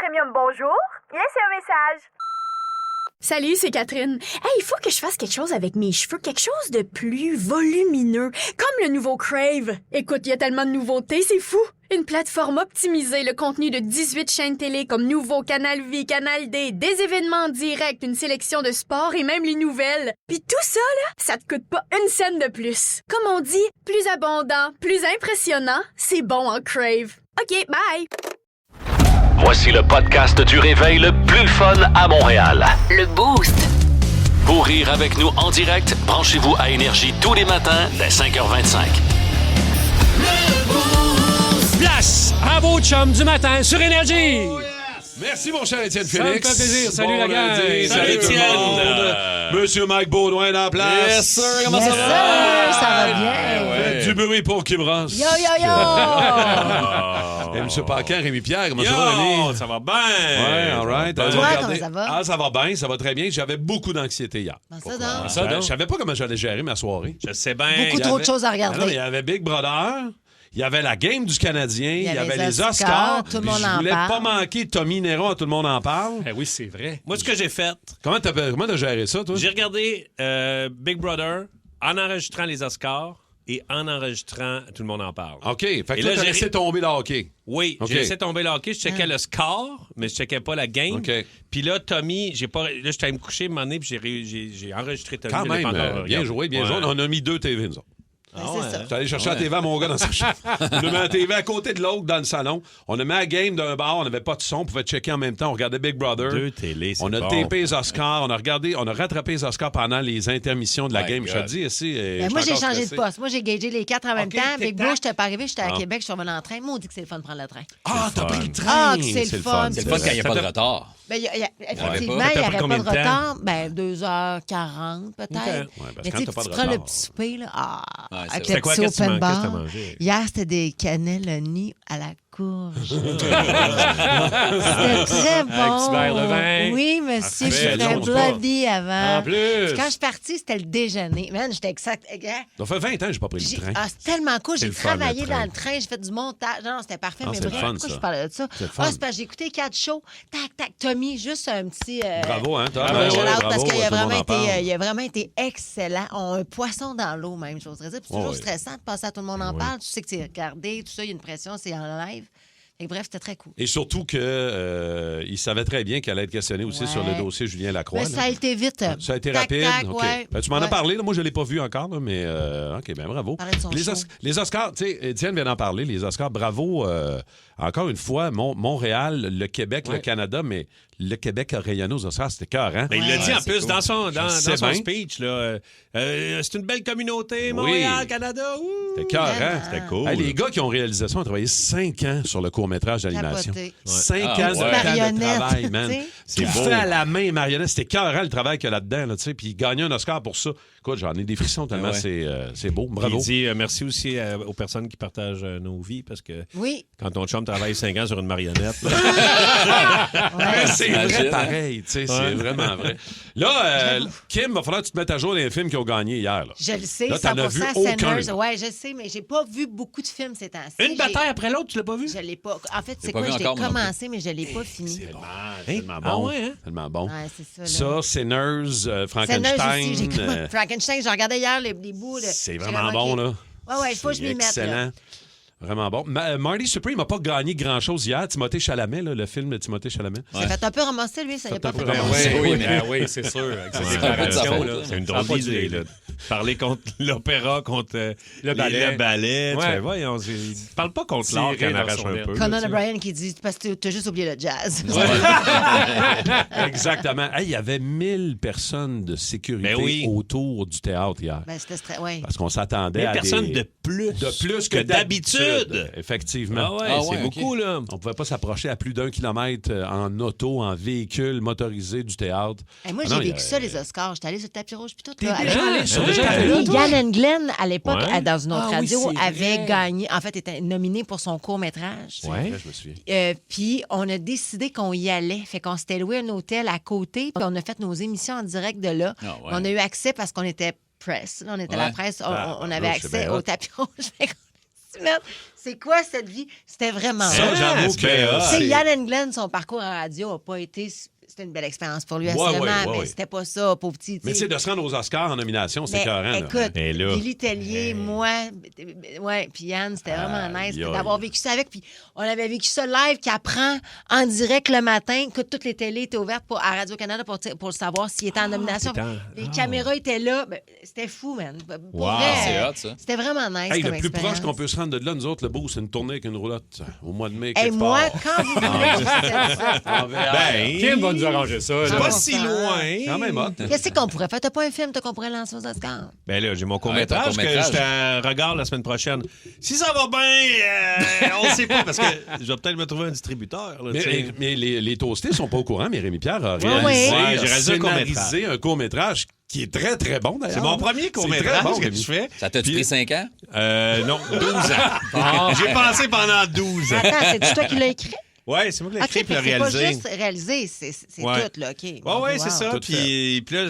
Premium, bonjour. Laissez un message. Salut, c'est Catherine. Hey, il faut que je fasse quelque chose avec mes cheveux, quelque chose de plus volumineux, comme le nouveau Crave. Écoute, il y a tellement de nouveautés, c'est fou. Une plateforme optimisée, le contenu de 18 chaînes télé comme Nouveau, Canal Vie, Canal D, des événements en direct, une sélection de sports et même les nouvelles. Puis tout ça, là, ça te coûte pas une scène de plus. Comme on dit, plus abondant, plus impressionnant, c'est bon en Crave. OK, bye! Voici le podcast du réveil le plus fun à Montréal. Le Boost. Pour rire avec nous en direct, branchez-vous à Énergie tous les matins dès 5h25. Place à vos chums du matin sur Énergie. Oh, yes. Merci, mon cher Étienne Ça me Félix. fait plaisir. Salut, la gang. Salut, Salut, tout le Étienne. monde. Monsieur Mike Baudouin dans la place. Yes, sir. Comment ça va? Ça va bien. Faites du bruit pour Kim Ross. Yo, yo, yo! Et Monsieur Paquin, Rémi Pierre, comment ça va, Yo, Rémi? ça va bien. Ouais, all right. Toi, Regardez. comment ça va? Ah, ça va bien, ça va très bien. J'avais beaucoup d'anxiété hier. Ça donc. Ça, donc? Je savais pas comment j'allais gérer ma soirée. Je sais bien. Beaucoup Il y trop avait- de choses à Ah non, mais il regarder. y avait Big Brother. Il y avait la game du Canadien, il y avait les Oscars. Oscars, tout le puis monde je en voulais parle. pas manquer Tommy Néron, tout le monde en parle. Eh oui, c'est vrai. Moi, ce que j'ai fait, Comment t'as géré ça, toi? j'ai regardé Big Brother en enregistrant les Oscars et en enregistrant Tout le monde en parle. OK. Fait que Et là, là, t'as j'ai- laissé tomber le hockey. Oui, OK. j'ai laissé tomber le hockey. Je checkais le score, mais je checkais pas la game. OK. Puis là, Tommy, là, j'étais allé me coucher un moment donné, puis j'ai enregistré Tommy. Quand Je l'ai même, pas encore bien regardé. joué, bien Ouais. joué. On a mis 2 TV, nous autres. C'est ça. J'étais allé chercher la TV à mon gars dans sa chambre. On a mis la TV à côté de l'autre dans le salon. On a mis la game d'un bar, on n'avait pas de son, on pouvait checker en même temps. On regardait Big Brother. 2 télés, c'est On a bon. tapé les Oscars, on a rattrapé les Oscars pendant les intermissions de la My game. Je te God. dis ici. Ben, moi, j'ai changé de poste. Moi, j'ai gagé les 4 en même OK, temps. Big tic-tac. Bro, je t'ai pas arrivé, j'étais à Ah. Québec, je suis revenu en train. Moi, on dit que c'est le fun de prendre le train. Ah, t'as pris le train. Ah, que c'est le fun. C'est le fun quand il n'y a pas de retard. Ben, effectivement, Ouais, il pas. n'y T'as pris avait pas combien de de temps? retard. Ben, 2h40 peut-être. OK. Ouais, parce Mais que tu sais, quand t'as pas tu de prends le retard. petit souper, là. Ah, Ouais, c'est avec vrai. le quoi, petit qu'est-ce que tu open qu'est-ce que t'as bar. mangé? Hier, c'était des cannelloni à la courge. C'était très bon. Un petit verre de vin. Oui, monsieur, Parfait. je suis Non, c'est bloody avant. En plus. Puis quand je suis partie, c'était le déjeuner. Man, j'étais exact. Ça fait 20 ans que j'ai pas pris le train. Ah, c'est tellement cool. C'est J'ai le fun, travaillé le train. dans le train, j'ai fait du montage. Non, c'était parfait. Ah, mais c'est le bref, fun, pourquoi ça. je parlais de ça? C'est le fun. Ah, c'est parce que j'ai écouté 4 shows. Tac, tac, Tommy, juste un petit. Bravo, hein, Tom? Ouais, Ouais, shout-out, bravo, parce qu'il tout a le monde vraiment en été, parle. il a vraiment été excellent. On a un poisson dans l'eau, même, j'oserais dire. Puis c'est toujours Ouais. stressant de passer à tout le monde en parle. Tu sais que c'est regardé, tout ça, il y a une pression, c'est en live. Et bref, c'était très cool. Et surtout que il savait très bien qu'elle allait être questionnée aussi Ouais. sur le dossier Julien Lacroix. Mais là. ça a été vite. Ça a été Tac, rapide. tac, OK. ouais. Ben, tu m'en as Ouais. parlé. Là. Moi, je ne l'ai pas vu encore, là, mais OK, ben bravo. Parler de son Les, show. les Oscars, tu sais, Étienne vient d'en parler. Les Oscars, bravo. Encore une fois, Montréal, le Québec, le Canada, mais le Québec a rayonné aux Oscars. C'était cœur, hein? Mais il l'a dit en c'est plus cool. dans son sais bien. speech. Là, c'est une belle communauté, Montréal, Canada. Ouh. C'était cœur, hein? C'était cool. Hey, les gars qui ont réalisé ça ont travaillé 5 ans sur le court-métrage d'animation. Capoté. 5 Ah, ans ouais. de temps de Marionnette, travail, man. tu sais. C'est beau. fait à la main, marionnette. C'était cœurant le travail qu'il y a là-dedans, là, tu sais. Puis gagner un Oscar pour ça. Écoute, j'en ai des frissons tellement Ouais. c'est beau. Puis Bravo. il dit merci aussi aux personnes qui partagent nos vies parce que Oui. quand ton chum travaille 5 ans sur une marionnette, là, Ouais. C'est Imagine, vrai hein? pareil, tu sais, c'est vraiment vrai. Là, Kim, va falloir que tu te mettes à jour les films qui ont gagné hier. Là. Je le sais, Là, t'en as 100% vu aucun. Sinners. Oui, je sais, mais j'ai pas vu beaucoup de films ces temps-ci. une bataille après l'autre, tu l'as pas vu? Je l'ai pas. En fait, c'est pas quoi? vu Je l'ai encore, moi non commencé, mais je l'ai pas fini. Tellement Ah bon. ouais, hein? Tellement bon. Ouais, c'est ça. Là. Ça, Sinners, Sinners Frankenstein. aussi. Frankenstein, j'ai regardé hier les bouts. C'est J'ai vraiment bon, là. Ouais, il faut que je m'y mette. Excellent. Là. Vraiment bon. Marty Supreme n'a pas gagné grand-chose hier. Timothée Chalamet, là, le film de Timothée Chalamet. Il s'est fait un peu ramasser, lui, ça y a pas un fait peu de ramasser. bon. oui, mais- oui, c'est sûr. Avec ses Ouais, déclarations, ouais, là, ouais. c'est une Ça a drôle pas d'idée. duré. là. Parler contre l'opéra, contre le ballet. Tu Ouais. sais, voyons, il parle pas contre l'art Tirer qui en dans arrache son un verre. peu. Conan là, tu sais. O'Brien qui dit parce que t'as juste oublié le jazz. Exactement. Hey, il y avait 1000 personnes de sécurité Ben oui. autour du théâtre hier. Ben, c'était très. Ouais. Parce qu'on s'attendait Mais à personne des... de plus que d'habitude. Effectivement. Ah ouais, Ah c'est ouais, beaucoup, là. On pouvait pas s'approcher à plus d'1 kilomètre en auto, en véhicule motorisé du théâtre. Hey, moi, Ah j'ai non, il y vécu a- ça, les Oscars. J'étais allée sur le tapis rouge puis tout. T'es là, déjà avec- allé sur le Oui, tapis rouge? Yann Englund, à l'époque, Ouais. dans une autre Ah oui, radio, c'est avait vrai. gagné. En fait, était nominé pour son court-métrage. Ouais. Je me souviens. Puis on a décidé qu'on y allait. Fait qu'on s'était loué un hôtel à côté, puis on a fait nos émissions en direct de là. Ah ouais. On a eu accès parce qu'on était presse. Là, on était Ouais. la presse. On Ah, avait là, c'est accès bien au hot. tapis rouge. Fait qu'on C'est quoi cette vie? C'était vraiment... Ça, j'avoue que... C'est Yann Englund, son parcours en radio n'a pas été... C'était une belle expérience pour lui, assurément, mais c'était pas ça, pauvre petit. Mais tu sais, de se rendre aux Oscars en nomination, c'est écœurant. Écoute, Et là. Billy Tellier, moi, puis Yann, c'était vraiment nice d'avoir vécu ça avec. Puis on avait vécu ça live, qui apprend en direct le matin. Écoute, toutes les télés étaient ouvertes à Radio-Canada pour savoir s'il était en nomination. Les caméras étaient là. Ben, c'était fou, man. Pour Wow. vrai, C'est hot, ça. C'était vraiment nice Hey, comme le plus proche expérience. qu'on peut se rendre de là, nous autres, le beau, c'est une tournée avec une roulotte au mois de mai. Hey, quelque moi, part. quand vous voulez, c'était ça. Ben, Kim va nous arranger ça. c'est là. pas si loin. Quand même hot. Qu'est-ce qu'on pourrait faire? T'as pas un film qu'on pourrait lancer aux Oscars? Ben là, j'ai mon Ouais, court-métrage ton que court-métrage. je te regarde la semaine prochaine. Si ça va bien, on ne sait pas, parce que je vais peut-être me trouver un distributeur. Là, tu sais. Mais les toastés sont pas au courant, mais Rémi Pierre a oui. réalisé, Ouais, j'ai réalisé un scénarisé un court-métrage qui est très, très bon, d'ailleurs. C'est mon premier court-métrage C'est très bon, que Rémi. je fais. Ça t'a-tu pris 5 ans? Non, 12 ans. J'ai pensé pendant 12 ans. Attends, c'est toi qui l'as écrit? Oui, c'est moi qui l'ai OK, écrit et c'est le pas réalisé. juste réalisé, c'est Ouais. tout, là, OK. Oui, Wow. c'est ça. Tout Puis là,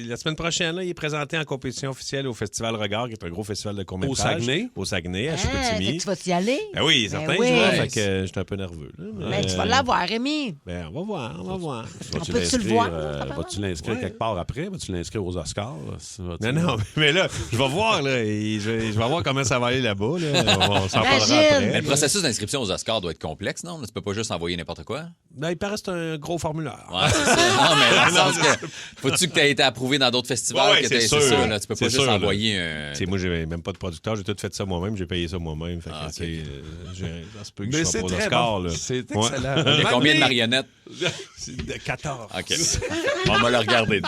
la semaine prochaine, là, il est présenté en compétition officielle au Festival Regard, qui est un gros festival de court-métrage. Au Saguenay? À Fait Chicoutimi. que tu vas y aller? Ben oui, Ben certain, oui. je vois. Nice. Fait que j'étais un peu nerveux. Là, mais, Ben, tu vas l'avoir, Rémi. Ben, on va voir, on va voir. Vas-tu peut-tu le l'inscrire, voir? vas-tu l'inscrire Ouais. quelque part après? Vas-tu l'inscrire aux Oscars? Vas-tu- Non, mais là, je vais voir, là. Et je vais voir comment ça va aller là-bas. Là. On s'en parlera Imagine. après. Mais le processus d'inscription aux Oscars doit être complexe, non? Tu peux pas juste envoyer n'importe quoi? Ben, il paraît que c'est un gros formulaire. Ouais, c'est ça. Non, mais dans le sens que faut-tu que tu aies été approuvé dans d'autres festivals? Ouais, que c'est t'aies- sûr. ça, là. Tu peux pas C'est juste sûr, là. envoyer un... Tu sais, moi, j'ai même pas de producteur. J'ai tout fait ça moi-même. J'ai payé ça moi-même. Fait que, Ah, ok. tu sais, ça se peut que Mais je sois c'est pas aux très Oscars. bon. Là. C'est Ouais. excellent. Il y a combien de marionnettes? C'est de 14. OK. On va le regarder.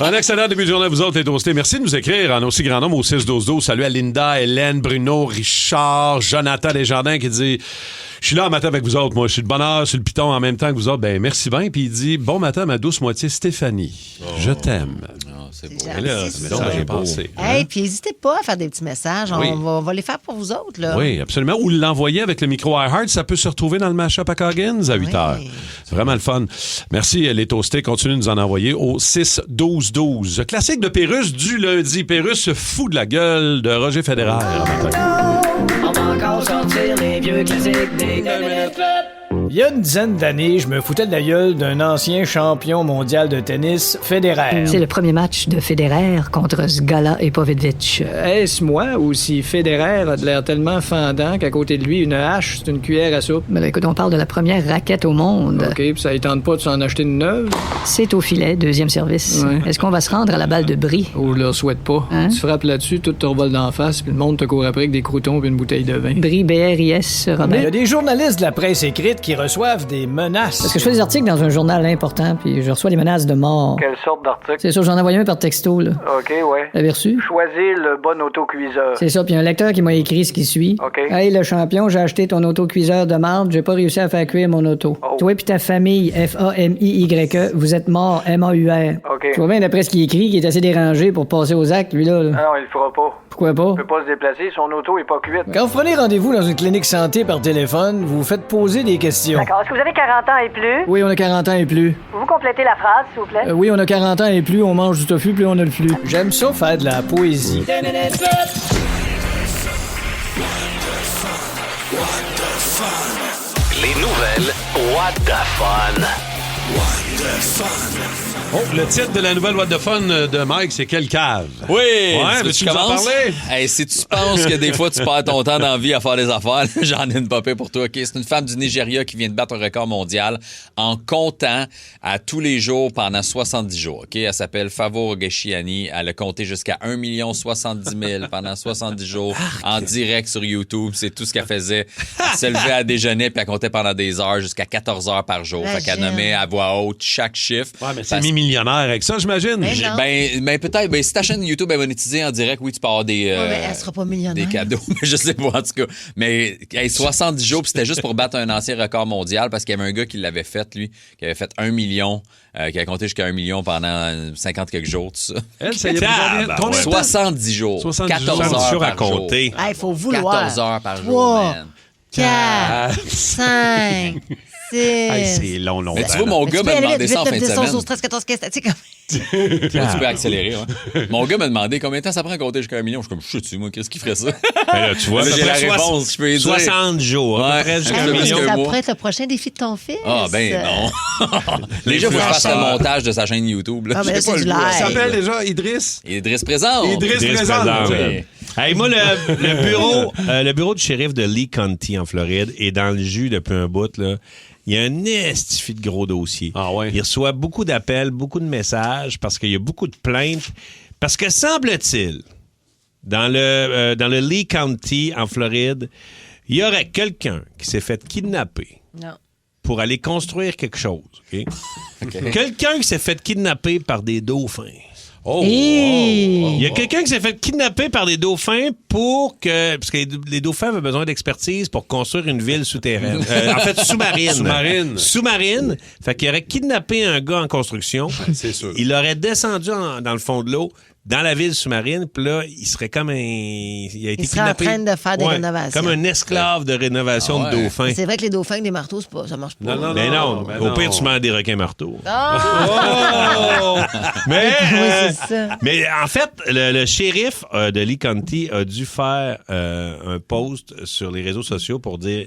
Un excellent début de journée à vous autres, les toastés. Merci de nous écrire en aussi grand nombre au 6-12-12. Salut à Linda, Hélène, Bruno, Richard, Jonathan Desjardins qui dit « Je suis là en matin avec vous autres, moi. Je suis de bonne heure sur le piton en même temps que vous autres. Ben merci bien. » Puis il dit « Bon matin, ma douce moitié Stéphanie. Je t'aime. Non, c'est beau. C'est Et là, gentil, c'est ça. donc bien pensé. Hey, puis n'hésitez pas à faire des petits messages. Oui. On va les faire pour vous autres, là. Oui, absolument. Ou l'envoyer avec le micro iHeart, ça peut se retrouver dans le Mashup à Coggins à 8 heures. C'est vraiment le fun. Merci, les toastés. Continuez de nous en envoyer au 6-12-12. Classique de Pérus du lundi. Pérus se fout de la gueule de Roger Federer. On va encore sortir les vieux classiques des 2 minutes club. Il y a une dizaine d'années, je me foutais de la gueule d'un ancien champion mondial de tennis, Federer. C'est le premier match de Federer contre ce gars-là et Povetich. Est-ce moi ou si Federer a de l'air tellement fendant qu'à côté de lui, une hache, c'est une cuillère à soupe? Mais là, écoute, on parle de la première raquette au monde. OK, puis ça ne tente pas de s'en acheter une neuve? C'est au filet, deuxième service. Ouais. Est-ce qu'on va se rendre à la balle de bris? Oh, je leur souhaite pas. Hein? Tu frappes là-dessus, tout te revole d'en face, puis le monde te court après avec des croutons et une bouteille de vin. Bris, B-R-I-S, Mais il y Robert. a des journalistes de la presse écrite qui reçoivent des menaces. Parce que je fais des articles dans un journal important, puis je reçois des menaces de mort. Quelle sorte d'article? C'est ça, j'en ai envoyé un par texto, là. OK, ouais. L'avez reçu? Choisis le bon autocuiseur. C'est ça, puis un lecteur qui m'a écrit ce qui suit. OK. Hey, le champion, j'ai acheté ton autocuiseur de marde, j'ai pas réussi à faire cuire mon auto. Oh. Toi puis ta famille, F-A-M-I-Y-E, vous êtes morts, M-A-U-R. OK. Tu vois bien, d'après ce qu'il écrit, qu'il est assez dérangé pour passer aux actes, lui-là. là. Ah non, il le fera pas. Pourquoi pas? Il peut pas se déplacer, son auto est pas cuite. Quand vous prenez rendez-vous dans une clinique santé par téléphone, vous vous faites poser des questions. D'accord. Est-ce que vous avez 40 ans et plus? Oui, on a 40 ans et plus. Vous complétez la phrase, s'il vous plaît? Oui, on a 40 ans et plus, on mange du tofu, plus on a le flux. J'aime ça faire de la poésie. 2 minutes club. Les nouvelles What the Fun. Oh, le titre de la nouvelle What the Fun de Mike, c'est Quelle cave? Oui! Ouais, mais tu nous en parler? Hey, si tu penses que des fois tu perds ton temps dans la vie à faire des affaires, j'en ai une popée pour toi. OK? C'est une femme du Nigeria qui vient de battre un record mondial en comptant à tous les jours pendant 70 jours. OK? Elle s'appelle Favo Ogeshiani. Elle a compté jusqu'à 1 070 000 pendant 70 jours en direct sur YouTube. C'est tout ce qu'elle faisait. Elle se levait à déjeuner puis elle comptait pendant des heures jusqu'à 14 heures par jour. Fait qu'elle nommait à voix haute chaque chiffre. Ouais, mais c'est millionnaire avec ça, j'imagine. Mais non. Ben peut-être. Ben, si ta chaîne YouTube est monétisée en direct, oui, tu peux avoir des, Ouais, mais elle sera pas millionnaire. des cadeaux. Mais je sais pas, en tout cas. Mais hey, 70 jours, puis c'était juste pour battre un ancien record mondial parce qu'il y avait un gars qui l'avait fait, lui, qui avait fait 1 million, qui a compté jusqu'à 1 million pendant 50 quelques jours, tout ça. Elle, ça y a pris combien de temps? 70 jours. 70 14 jours. heures à par jour. compter. Il faut vouloir. 14 heures par jour, 3, man. 4, 5, 6. Hey, c'est long, Mais tu vois, mon gars m'a demandé ça en fin de semaine. 13, 14, 15, tu sais, comme... Tu peux accélérer, ouais. Mon gars m'a demandé combien de temps ça prend à compter jusqu'à 1 million. Je suis comme, je sais-tu, moi, qu'est-ce qui ferait ça? Ben là, tu vois, Là, j'ai la réponse, je peux y dire. 60 jours, à peu près jusqu'à 1 million. Ça pourrait être le prochain défi de ton fils. Ah, ben non. Déjà, il faut que je fasse le montage de sa chaîne YouTube. Là. Ah, mais là, c'est du live. Il s'appelle déjà Idriss. Idriss présente. Idriss présente. Oui. Hey, moi, le bureau du shérif de Lee County, en Floride, est dans le jus depuis un bout, là. Il y a un estifi de gros dossier. Ah ouais? Il reçoit beaucoup d'appels, beaucoup de messages, parce qu'il y a beaucoup de plaintes. Parce que, semble-t-il, dans le Lee County, en Floride, il y aurait quelqu'un qui s'est fait kidnapper. Non. Pour aller construire quelque chose. Okay? Quelqu'un qui s'est fait kidnapper par des dauphins. Il y a quelqu'un qui s'est fait kidnapper par des dauphins parce que les dauphins avaient besoin d'expertise pour construire une ville souterraine. En fait, sous-marine. Sous-marine. Fait qu'il aurait kidnappé un gars en construction. C'est sûr. Il l'aurait descendu dans le fond de l'eau, dans la ville sous-marine, puis là, il serait comme il a été kidnappé. Il serait en train de faire des rénovations. Comme un esclave de rénovation de dauphins. C'est vrai que les dauphins avec des marteaux, ça marche pas. Non. Au pire, tu mets des requins marteaux. Mais en fait, le shérif de Lee County a dû faire un post sur les réseaux sociaux pour dire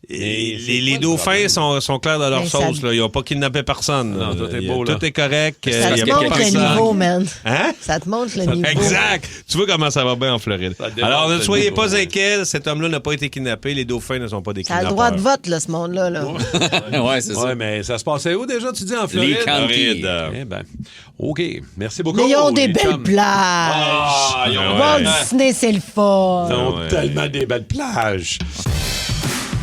les dauphins sont clairs dans leur sauce. Là. Ils n'ont pas kidnappé personne. Non, tout est beau. Tout est correct. Ça te montre le niveau, man. Hein? Ça te montre le niveau. Exact. Tu vois comment ça va bien en Floride. Alors, ne soyez pas inquiets. Cet homme-là n'a pas été kidnappé. Les dauphins ne sont pas des kidnappeurs. Ça a le droit de vote, là, ce monde-là. Là. Ouais, c'est ça. Ouais, mais ça se passait où déjà, tu dis, en Floride? Lee County. Eh ben, OK. Merci beaucoup. Mais ils ont des les belles chums. plages. Ils ont Walt Disney, c'est le fun. Ils ont tellement des belles plages.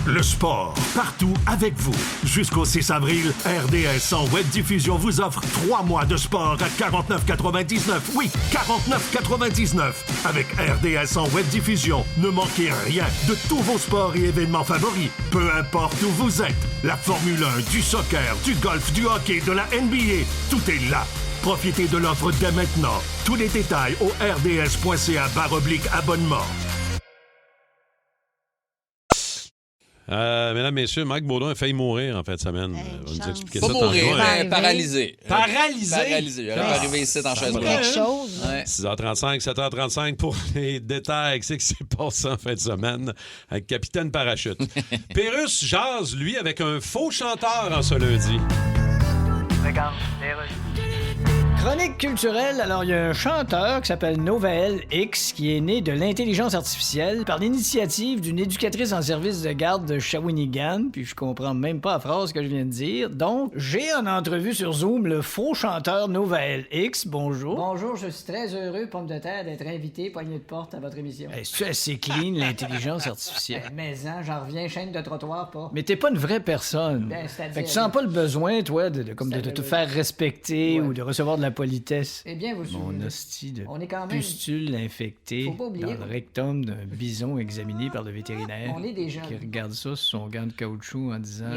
Le sport, partout avec vous. Jusqu'au 6 avril, RDS sans web diffusion vous offre 3 mois de sport à 49,99. Oui, 49,99. Avec RDS en web diffusion, ne manquez rien de tous vos sports et événements favoris. Peu importe où vous êtes. La Formule 1, du soccer, du golf, du hockey, de la NBA, tout est là. Profitez de l'offre dès maintenant. Tous les détails au rds.ca/abonnement. Mesdames, messieurs, Mike Baudon a failli mourir en fin de semaine. On va nous expliquer Pas ça mourir, tantôt. mais paralysé. Paralysé? Il aurait arrivé ici en chaise quelque chose. Ouais. 6h35, 7h35 pour les détails. Qu'est-ce qui s'est passé en fin de semaine avec Capitaine Parachute. Pérus jase, lui, avec un faux chanteur en ce lundi. Chronique culturelle, alors il y a un chanteur qui s'appelle Novael X qui est né de l'intelligence artificielle par l'initiative d'une éducatrice en service de garde de Shawinigan, puis je comprends même pas la phrase que je viens de dire. Donc, j'ai en entrevue sur Zoom le faux chanteur Novael X. Bonjour. Bonjour, je suis très heureux, pomme de terre, d'être invité, poignée de porte à votre émission. C'est-tu assez clean, l'intelligence artificielle? Mais j'en reviens, chaîne de trottoir, pas. Mais t'es pas une vraie personne. Fait que tu sens pas le besoin, toi, de te faire respecter ou de recevoir de la politesse. Eh bien, mon hostie de pustule infectée dans le rectum d'un bison examiné par le vétérinaire. On est des gens qui regarde ça sur son gant de caoutchouc en disant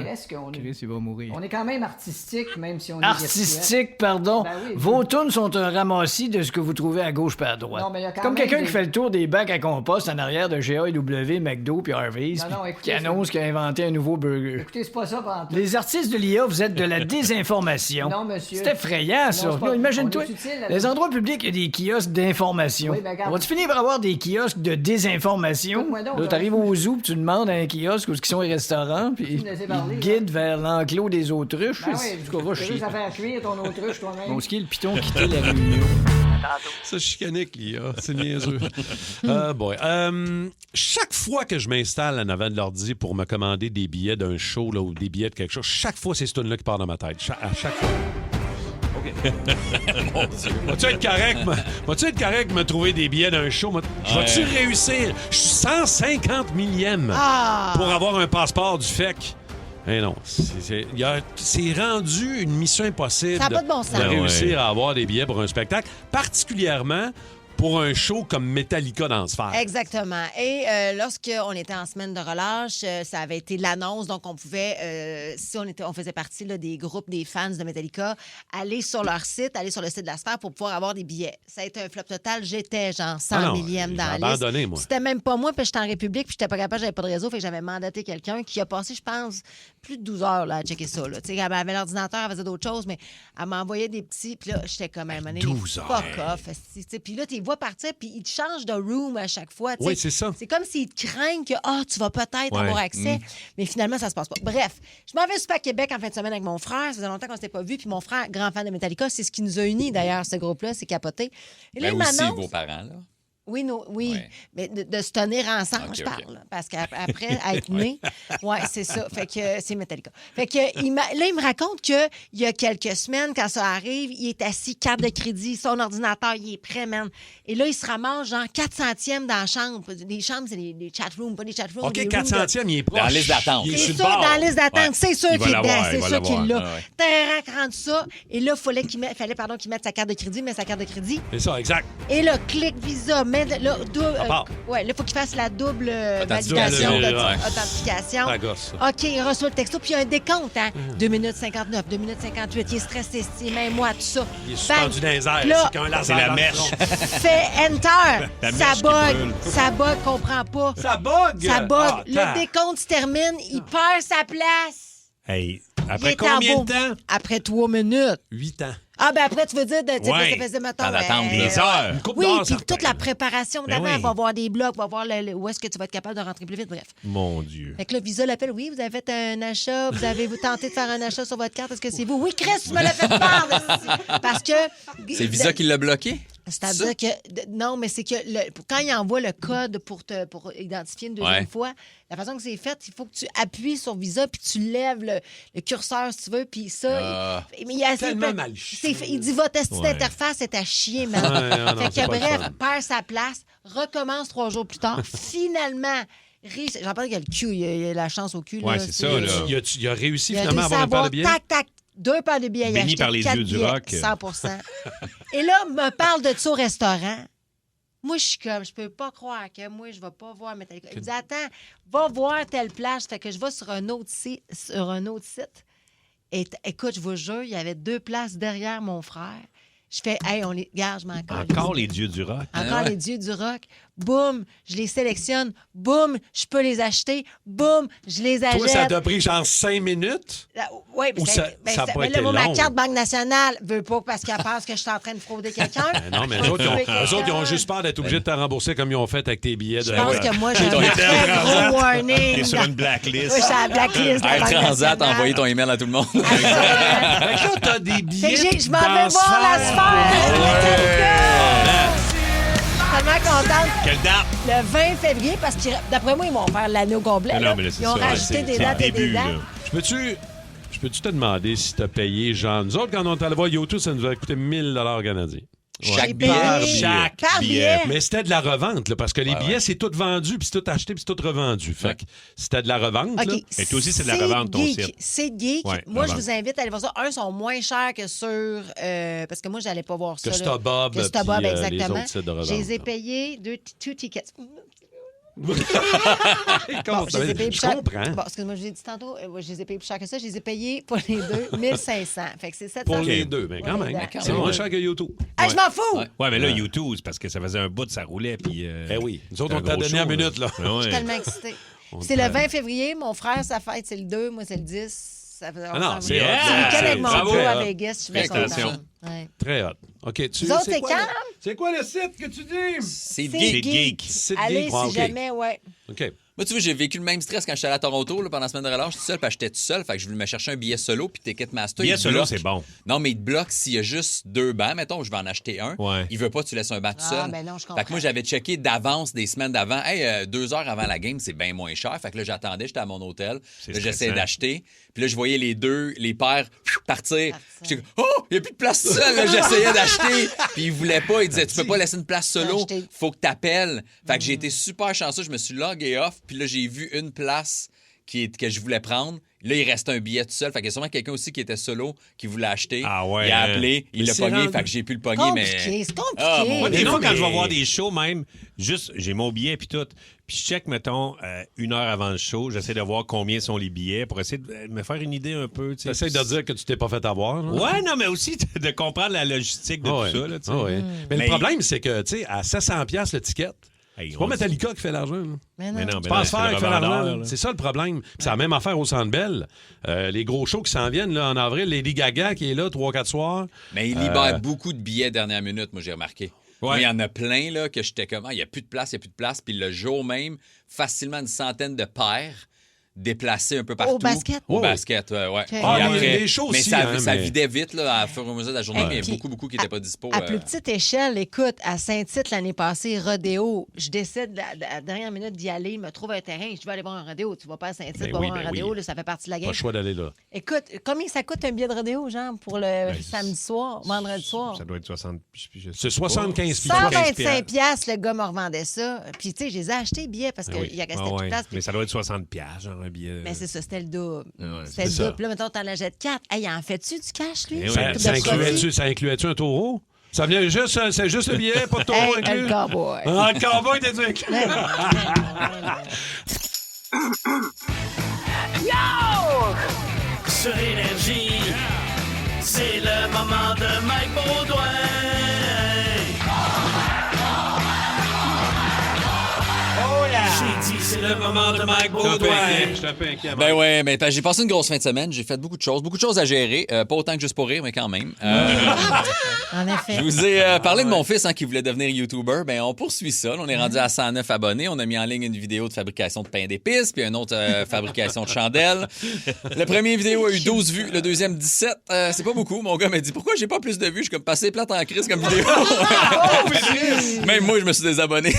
Chris, il va mourir. On est quand même artistique, même si on est artistique, pardon. Ben oui, vos tunes sont un ramassis de ce que vous trouvez à gauche par à droite. Non, mais y a comme quelqu'un qui fait le tour des bacs à compost en arrière de GAW, McDo puis Harvey's, qui annonce qu'il a inventé un nouveau burger. Écoutez, c'est pas ça, par les artistes de l'IA, vous êtes de la désinformation. Non, monsieur. C'est effrayant, ça. Imagine-toi, les endroits publics, il y a des kiosques d'information. Oui, on va-tu finir par avoir des kiosques de désinformation? Là, t'arrives au zoo, puis tu demandes à un kiosque où sont les restaurants, puis ils guident vers l'enclos des autruches. Ben oui, tu vas chier. Ça fait cuire ton autruche toi-même. Bon, ce qui est le piton quitter la réunion. Ça chicanique, l'IA. C'est niaiseux. Chaque fois que je m'installe en avant de l'ordi pour me commander des billets d'un show là, ou des billets de quelque chose, chaque fois, c'est ce tune-là qui part dans ma tête. À chaque fois. Mon Dieu. Vas-tu être correct, me trouver des billets d'un show? Vas-tu réussir? Je suis 150 millième pour avoir un passeport du FEC. Eh non, c'est rendu une mission impossible ça a pas de bon sens. de réussir à avoir des billets pour un spectacle, particulièrement pour un show comme Metallica dans Sphère. Exactement. Et lorsqu'on était en semaine de relâche, ça avait été l'annonce. Donc, on pouvait, si on faisait partie là, des groupes des fans de Metallica, aller sur leur site, aller sur le site de la Sphère pour pouvoir avoir des billets. Ça a été un flop total. J'étais genre 100 millième dans la liste. Abandonné, moi. C'était même pas moi, puis j'étais en République, puis j'étais pas capable, j'avais pas de réseau, fait que j'avais mandaté quelqu'un qui a passé, je pense, plus de 12 heures là, à checker ça. Là. Elle avait l'ordinateur, elle faisait d'autres choses, mais elle m'envoyait des petits, puis là, j'étais quand même 12 heures. Fuck off. Puis là, tu les vois partir, puis ils te changent de room à chaque fois. Oui, c'est ça. C'est comme s'ils te craignent que tu vas peut-être avoir accès, mais finalement, ça se passe pas. Bref, je m'en vais sur Québec en fin de semaine avec mon frère. Ça faisait longtemps qu'on s'était pas vu, puis mon frère, grand fan de Metallica, c'est ce qui nous a unis d'ailleurs, ce groupe-là, c'est capoté. Et là, il aussi m'annonce... vos parents, là. Oui, Ouais. mais de se tenir ensemble, OK, je parle. OK. Là, parce qu'après être né, c'est ça. Fait que c'est Metallica. Fait que là, il me raconte qu'il y a quelques semaines, quand ça arrive, il est assis, carte de crédit, son ordinateur, il est prêt, man. Et là, il se ramasse genre 400e dans la chambre. Les chambres, c'est des chatrooms, pas des chatrooms. OK, 400e, il est proche. Dans la liste d'attente. Il est C'est sur le sûr, bord. dans la liste d'attente, Ouais. c'est sûr Il va qu'il est dedans, l'avoir, c'est il va sûr qu'il l'avoir. l'a. Ouais. Terrac rentre ça, et là, fallait qu'il mette sa carte de crédit, met sa carte de crédit. C'est ça, exact. Et là, clic Visa, met là, part. là, il faut qu'il fasse la double Authentification, validation, ouais. authentification. Ça gosse, ça. OK, il reçoit le texto, puis il y a un décompte, hein? 2 minutes 59, 2 minutes 58. Il est stressé, c'est même moi, tout ça. Il est suspendu dans les airs. Là, C'est qu'un laser. C'est la dans le mèche. front. fait Enter. La Ça mèche qui brûle. bug. Ça bug, comprend pas. Ça bug! Ça bug. Ah, Le décompte se termine, il perd sa place. Hey, Il après est combien en de beau. temps? Après 3 minutes. 8 ans. Ah, ben après, tu veux dire, Ouais. ça faisait, mettons... Dans l'attente, Des heures. Une coupe Oui, d'heures, puis certain. toute la préparation Ben d'avant, oui. va voir des blocs, va voir où est-ce que tu vas être capable de rentrer plus vite, bref. Mon Dieu. Fait que là, Visa l'appelle. Oui, vous avez fait un achat. Vous avez-vous tenté de faire un achat sur votre carte? Est-ce que c'est vous? Oui, Chris, tu me l'as fait part. Parce que... C'est Visa qui l'a bloqué? C'est-à-dire que... Non, mais c'est que quand il envoie le code pour identifier une deuxième fois, la façon que c'est fait, il faut que tu appuies sur Visa puis tu lèves le curseur, si tu veux, puis ça... mais il y a tellement mal chié. Il dit, votre test Ouais. d'interface est à chier, man. non, Fait c'est que pas le bref, fun. perd sa place, recommence 3 jours plus tard. Finalement, j'en parle qu'il y a le cul, il y a la chance au cul. Ouais, là, c'est ça, là. Il a réussi il a finalement à réussi avoir une paire de billets. tac, tac, 2 paires de billets. Béni Il a acheté par les 4 dieux du billets, rock. 100%. Et là, me parle de ça au restaurant. Moi, je suis comme, je peux pas croire que moi, je vais pas voir Metallica. Il me dit, attends, va voir telle plage. Fait que je vais sur un autre site. Et écoute, je vous jure, il y avait 2 places derrière mon frère. Je fais, hey, on les. Garde, je m'en colle. Encore les dieux du rock. Encore les dieux du rock. Boum, je les sélectionne. Boum, je peux les acheter. Boum, je les achète. Toi, ça t'a pris genre 5 minutes? Oui, Ou ça a pas été ma long? carte Banque nationale veut pas parce qu'elle pense que je suis en train de frauder quelqu'un. Non, mais eux autres, ils ont juste peur d'être obligés de te rembourser comme ils ont fait avec tes billets. Je pense que moi, j'ai un très gros warning. T'es sur une blacklist. Oui, je suis à la blacklist. de la Air Banque Transat, nationale. envoyé ton email à tout le monde. Fait que là, t'as des Fait billets. que je m'en vais voir la sphère. Tellement contente. Quelle date? Le 20 février, parce que d'après moi, ils vont faire l'année au complet. Non, là. mais là, c'est Ils ont ça, rajouté c'est des le dates et des début, dates. là. Je peux-tu te demander si t'as payé, genre, nous autres, quand on est allé voir YouTube, ça nous a coûté 1000 canadiens. Chaque J'ai billet. payé Chaque par billet. billet. Mais c'était de la revente, là, parce que les Ouais, billets, ouais. c'est tout vendu, puis c'est tout acheté, puis c'est tout revendu. Fait que c'était de la revente, là. OK. Mais toi aussi, c'est de la revente, ton geek. site. C'est geek. Ouais, Moi, je revente. vous invite à aller voir ça. Un, sont moins chers que sur... parce que moi, j'allais pas voir ça. Que là. StubHub, Que StubHub, puis, les exactement. autres sites de revente, Je les ai là. payés 2 tickets. Bon, Je les ai payés plus je cher. comprends. Bon, excuse-moi, je l'ai dit tantôt, je les ai payés plus cher que ça. Je les ai payés pour les deux 1500. Fait que c'est 700. Pour les deux, mais quand Pour les même. deux. C'est moins cher que YouTube. Ah, je m'en fous! Ouais. Ouais, mais là, YouTube, c'est parce que ça faisait un bout de ça roulait. Puis, Eh oui. Nous autres, c'était on un t'a gros donné show, en minute, là. Ouais. Je suis tellement excitée. C'est le 20 février. Mon frère, sa fête, c'est le 2. Moi, c'est le 10. Ça fait, non, c'est c'est hot, le ça. week-end avec mon Bravo. gars à Vegas. Je suis bien Félicitations. contente. Ouais. Très hot. OK, tu Vous autres, c'est c'est quoi quand? le- C'est quoi le site que tu dis? C'est C'est geek. geek. Site Allez, geek. Ah, si OK. jamais, ouais. OK. Moi, tu vois, j'ai vécu le même stress quand j'étais allé à Toronto là, pendant la semaine de relâche tout seul, parce que j'étais tout seul. Fait que je voulais me chercher un billet solo, puis Ticketmaster. Billet il solo, bloque. c'est bon. Non, mais il te bloque s'il y a juste 2 bancs. Mettons, je vais en acheter un. Ouais. Il veut pas que tu laisses un banc tout Ah, seul. ben non, je comprends. Fait que moi, j'avais checké d'avance des semaines d'avant. Hey, 2 heures avant la game, c'est bien moins cher. Fait que là, j'attendais, j'étais à mon hôtel. C'est Là, j'essayais stressant. d'acheter. Puis là, je voyais les pères partir. J'étais comme, oh, il n'y a plus de place tout seul. Là, j'essayais d'acheter. Puis ils voulaient pas. Ils disaient, tu peux pas laisser une place solo. Acheter. Faut que tu appelles. Fait que j'ai été super chanceux. Je me suis logué off. Puis là, j'ai vu une place que je voulais prendre. Là, il restait un billet tout seul. Fait qu'il y a sûrement quelqu'un aussi qui était solo, qui voulait acheter. Ah ouais, il a appelé, il l'a pogné, rendu... fait que j'ai pu le pogner. C'est compliqué. Moi, des fois, quand je vais voir des shows, même, juste, j'ai mon billet puis tout. Puis je check, mettons, 1 heure avant le show. J'essaie de voir combien sont les billets pour essayer de me faire une idée un peu. Tu essaies de dire que tu t'es pas fait avoir. Là. Ouais, non, mais aussi de comprendre la logistique de tout ça. Là, mais le problème, c'est que, tu sais, à 700$ le ticket, c'est pas Metallica qui fait l'argent. Là. Mais non, c'est pas Asphalt qui fait l'argent. C'est ça le problème. Puis c'est la même affaire au Centre Bell. Les gros shows qui s'en viennent là, en avril, Lady Gaga qui est là 3-4 soirs. Mais il libère beaucoup de billets dernière minute, moi j'ai remarqué. Moi, il y en a plein là, que j'étais comme, il n'y a plus de place. Puis le jour même, facilement une centaine de paires déplacés un peu partout. Au basket? Au basket, ouais. Okay. Après, les shows mais aussi. ça vidait vite là, à fur et à mesure de la journée, mais il y a beaucoup qui n'étaient pas dispo. À plus petite échelle, écoute, à Saint-Tite l'année passée, rodéo, je décide à la dernière minute d'y aller, me trouve un terrain, je vais aller voir un rodéo. Tu vas pas à Saint-Tite, tu vas voir un rodéo, là, ça fait partie de la game. Pas le choix d'aller là. Écoute, combien ça coûte un billet de rodéo, genre, pour le samedi soir, vendredi soir? Ça doit être 60. C'est 75$. 125$, le gars me revendait ça. Puis, tu sais, je les ai achetés billets parce qu'il y a resté plus de place. Mais ça doit être 60$, genre un billet. Mais c'est ça, c'était le double. C'était le double. Puis là, mettons, t'en achètes 4. Hey, en fais-tu du cash, lui? Ça incluait-tu un taureau? Ça venait juste, c'est juste le billet, pas de taureau inclus? Le cowboy. Ah, le cowboy, t'es-tu inclus? Yo! Sur Énergie, c'est le moment de Mike Baudouin. J'ai dit, c'est le moment de Mike Baudouin. Je suis un peu inquiet. Ben ouais, mais j'ai passé une grosse fin de semaine. J'ai fait beaucoup de choses à gérer. Pas autant que juste pour rire, mais quand même. En effet. Je vous ai parlé de mon fils qui voulait devenir YouTuber. Ben on poursuit ça. On est rendu à 109 abonnés. On a mis en ligne une vidéo de fabrication de pain d'épices, puis une autre fabrication de chandelles. La première vidéo a eu 12 vues, le deuxième 17. C'est pas beaucoup. Mon gars m'a dit pourquoi j'ai pas plus de vues. Je suis comme passé plate en crise comme vidéo. Même moi, je me suis désabonné.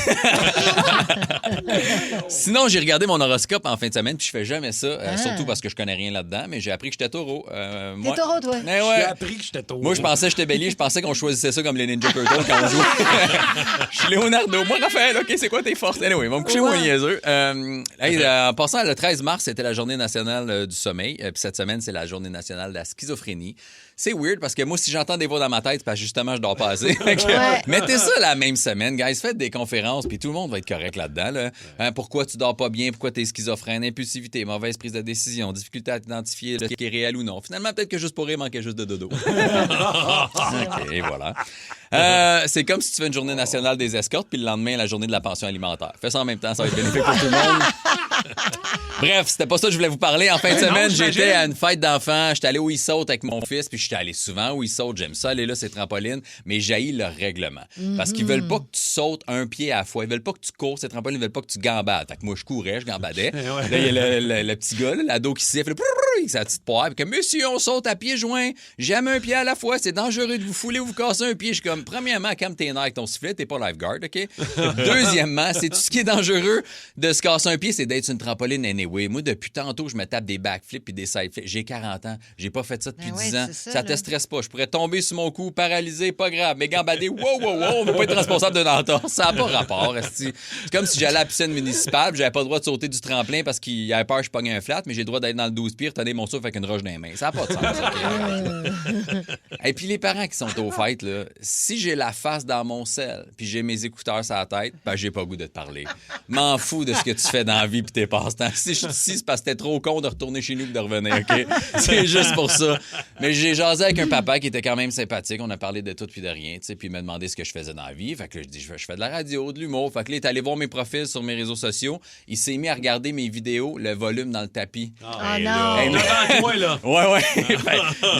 Sinon, j'ai regardé mon horoscope en fin de semaine, puis je fais jamais ça, surtout parce que je connais rien là-dedans, mais j'ai appris que j'étais taureau. T'es taureau, toi? Mais ouais. J'ai appris que j'étais taureau. Moi, je pensais que j'étais bélier, je pensais qu'on choisissait ça comme les Ninja Turtles quand on jouait. Je suis Leonardo. Moi, Raphaël, OK, c'est quoi tes forces? Anyway, ils vont me coucher moins niaiseux. En passant, le 13 mars, c'était la journée nationale du sommeil, puis cette semaine, c'est la journée nationale de la schizophrénie. C'est weird parce que moi, si j'entends des voix dans ma tête, c'est parce que justement, je dors pas assez. Mettez ça la même semaine, guys. Faites des conférences, puis tout le monde va être correct là-dedans. Là. Pourquoi tu dors pas bien? Pourquoi t'es schizophrène? Impulsivité, mauvaise prise de décision, difficulté à identifier ce qui est réel ou non. Finalement, peut-être que juste pour rire, manquait juste de dodo. OK, voilà. C'est comme si tu fais une journée nationale des escortes, puis le lendemain, la journée de la pension alimentaire. Fais ça en même temps, ça va être bénéfique pour tout le monde. Bref, c'était pas ça que je voulais vous parler. En fin de semaine, j'étais à une fête d'enfants. J'étais allé au e-saute avec mon fils, puis j'étais allé souvent au e-saute. J'aime ça, aller là, c'est trampoline, mais j'haïs leur règlement. Parce qu'ils veulent pas que tu sautes un pied à la fois. Ils veulent pas que tu cours, ces trampolines, ils veulent pas que tu gambades. Fait que moi, je courais, je gambadais. Là, il y a le petit gars, l'ado qui siffle, avec sa petite poire, puis que monsieur, on saute à pieds joints, jamais un pied à la fois, c'est dangereux de vous fouler ou vous casser un pied. Je suis comme, premièrement, calme tes nerfs avec ton sifflet, t'es pas lifeguard, OK? Deuxièmement, c'est tout ce qui est dangereux de se casser un pied, c'est d'être sur une trampoline anyway. Moi, depuis tantôt, je me tape des backflips et des sideflips. J'ai 40 ans, j'ai pas fait ça depuis 10 ans. Ça te stresse pas. Je pourrais tomber sur mon cou, paralysé, pas grave. Mais gambader, wow, on veut pas être responsable d'un entorse. Ça n'a pas rapport, esti. C'est comme si j'allais à la piscine municipale, j'avais pas le droit de sauter du tremplin parce qu'il avait peur que je pogne un flat, mais j'ai le droit d'être dans le 12 pieds, retenir mon souffle avec une roche dans les mains. Ça n'a pas de sens. Et puis les parents qui sont aux fêtes, là, si j'ai la face dans mon sel, puis j'ai mes écouteurs sur la tête, ben j'ai pas le goût de te parler. M'en fous de ce que tu fais dans la vie puis tes passe-temps. Si je suis ici, c'est parce que t'es trop con de retourner chez nous et de revenir, OK? C'est juste pour ça. Mais j'ai jasé avec un papa qui était quand même sympathique. On a parlé de tout puis de rien, tu sais, puis il m'a demandé ce que je faisais dans la vie. Fait que là, je dis, je fais de la radio, de l'humour. Fait que là, il est allé voir mes profils sur mes réseaux sociaux. Il s'est mis à regarder mes vidéos, le volume dans le tapis. Ah non! Ouais.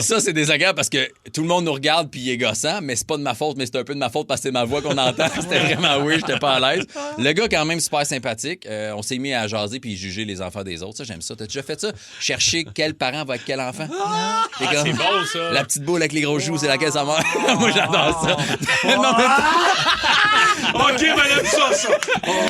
Ça, c'est désagréable parce que tout le monde nous regarde puis il est gossant, mais c'est pas de ma faute, mais c'est un peu de ma faute parce que c'est ma voix qu'on entend. C'était vraiment weird, j'étais pas à l'aise. Le gars, quand même, super sympathique. On s'est mis à jaser puis juger les enfants des autres. Ça, j'aime ça. T'as déjà fait ça? Chercher quel parent va avec quel enfant? C'est bon, ça. La petite boule avec les gros joues, c'est laquelle ça meurt? Moi, j'adore ça. Non, mais OK, mais j'aime ça.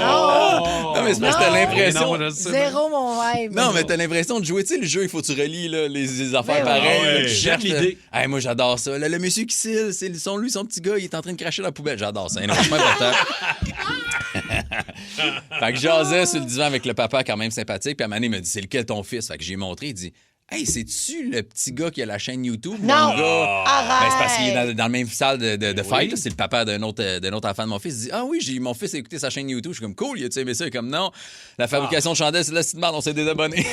Non, mais c'est parce que t'as l'impression... Zéro mon vibe. Non, mais t'as l'impression de jouer, tu sais, le jeu, il faut que tu relis là, les affaires pareilles. J'aime l'idée. Hey, moi, j'adore ça. Là, le monsieur qui cille, c'est son petit gars, il est en train de cracher dans la poubelle. J'adore ça. Non, c'est pas important. Fait que jasais sur le divan avec le papa quand même sympathique. Puis à un moment donné, il m'a dit, c'est lequel ton fils? Fait que j'ai montré, il dit... Hey, c'est-tu le petit gars qui a la chaîne YouTube? Non! Arrête! C'est parce qu'il est dans le même salle de fight. Là. C'est le papa d'un autre enfant de mon fils. Il dit, ah oui, mon fils a écouté sa chaîne YouTube. Je suis comme, cool, il a-tu aimé ça? Il est comme, non, la fabrication de chandelles, c'est la petite merde, on s'est désabonnés.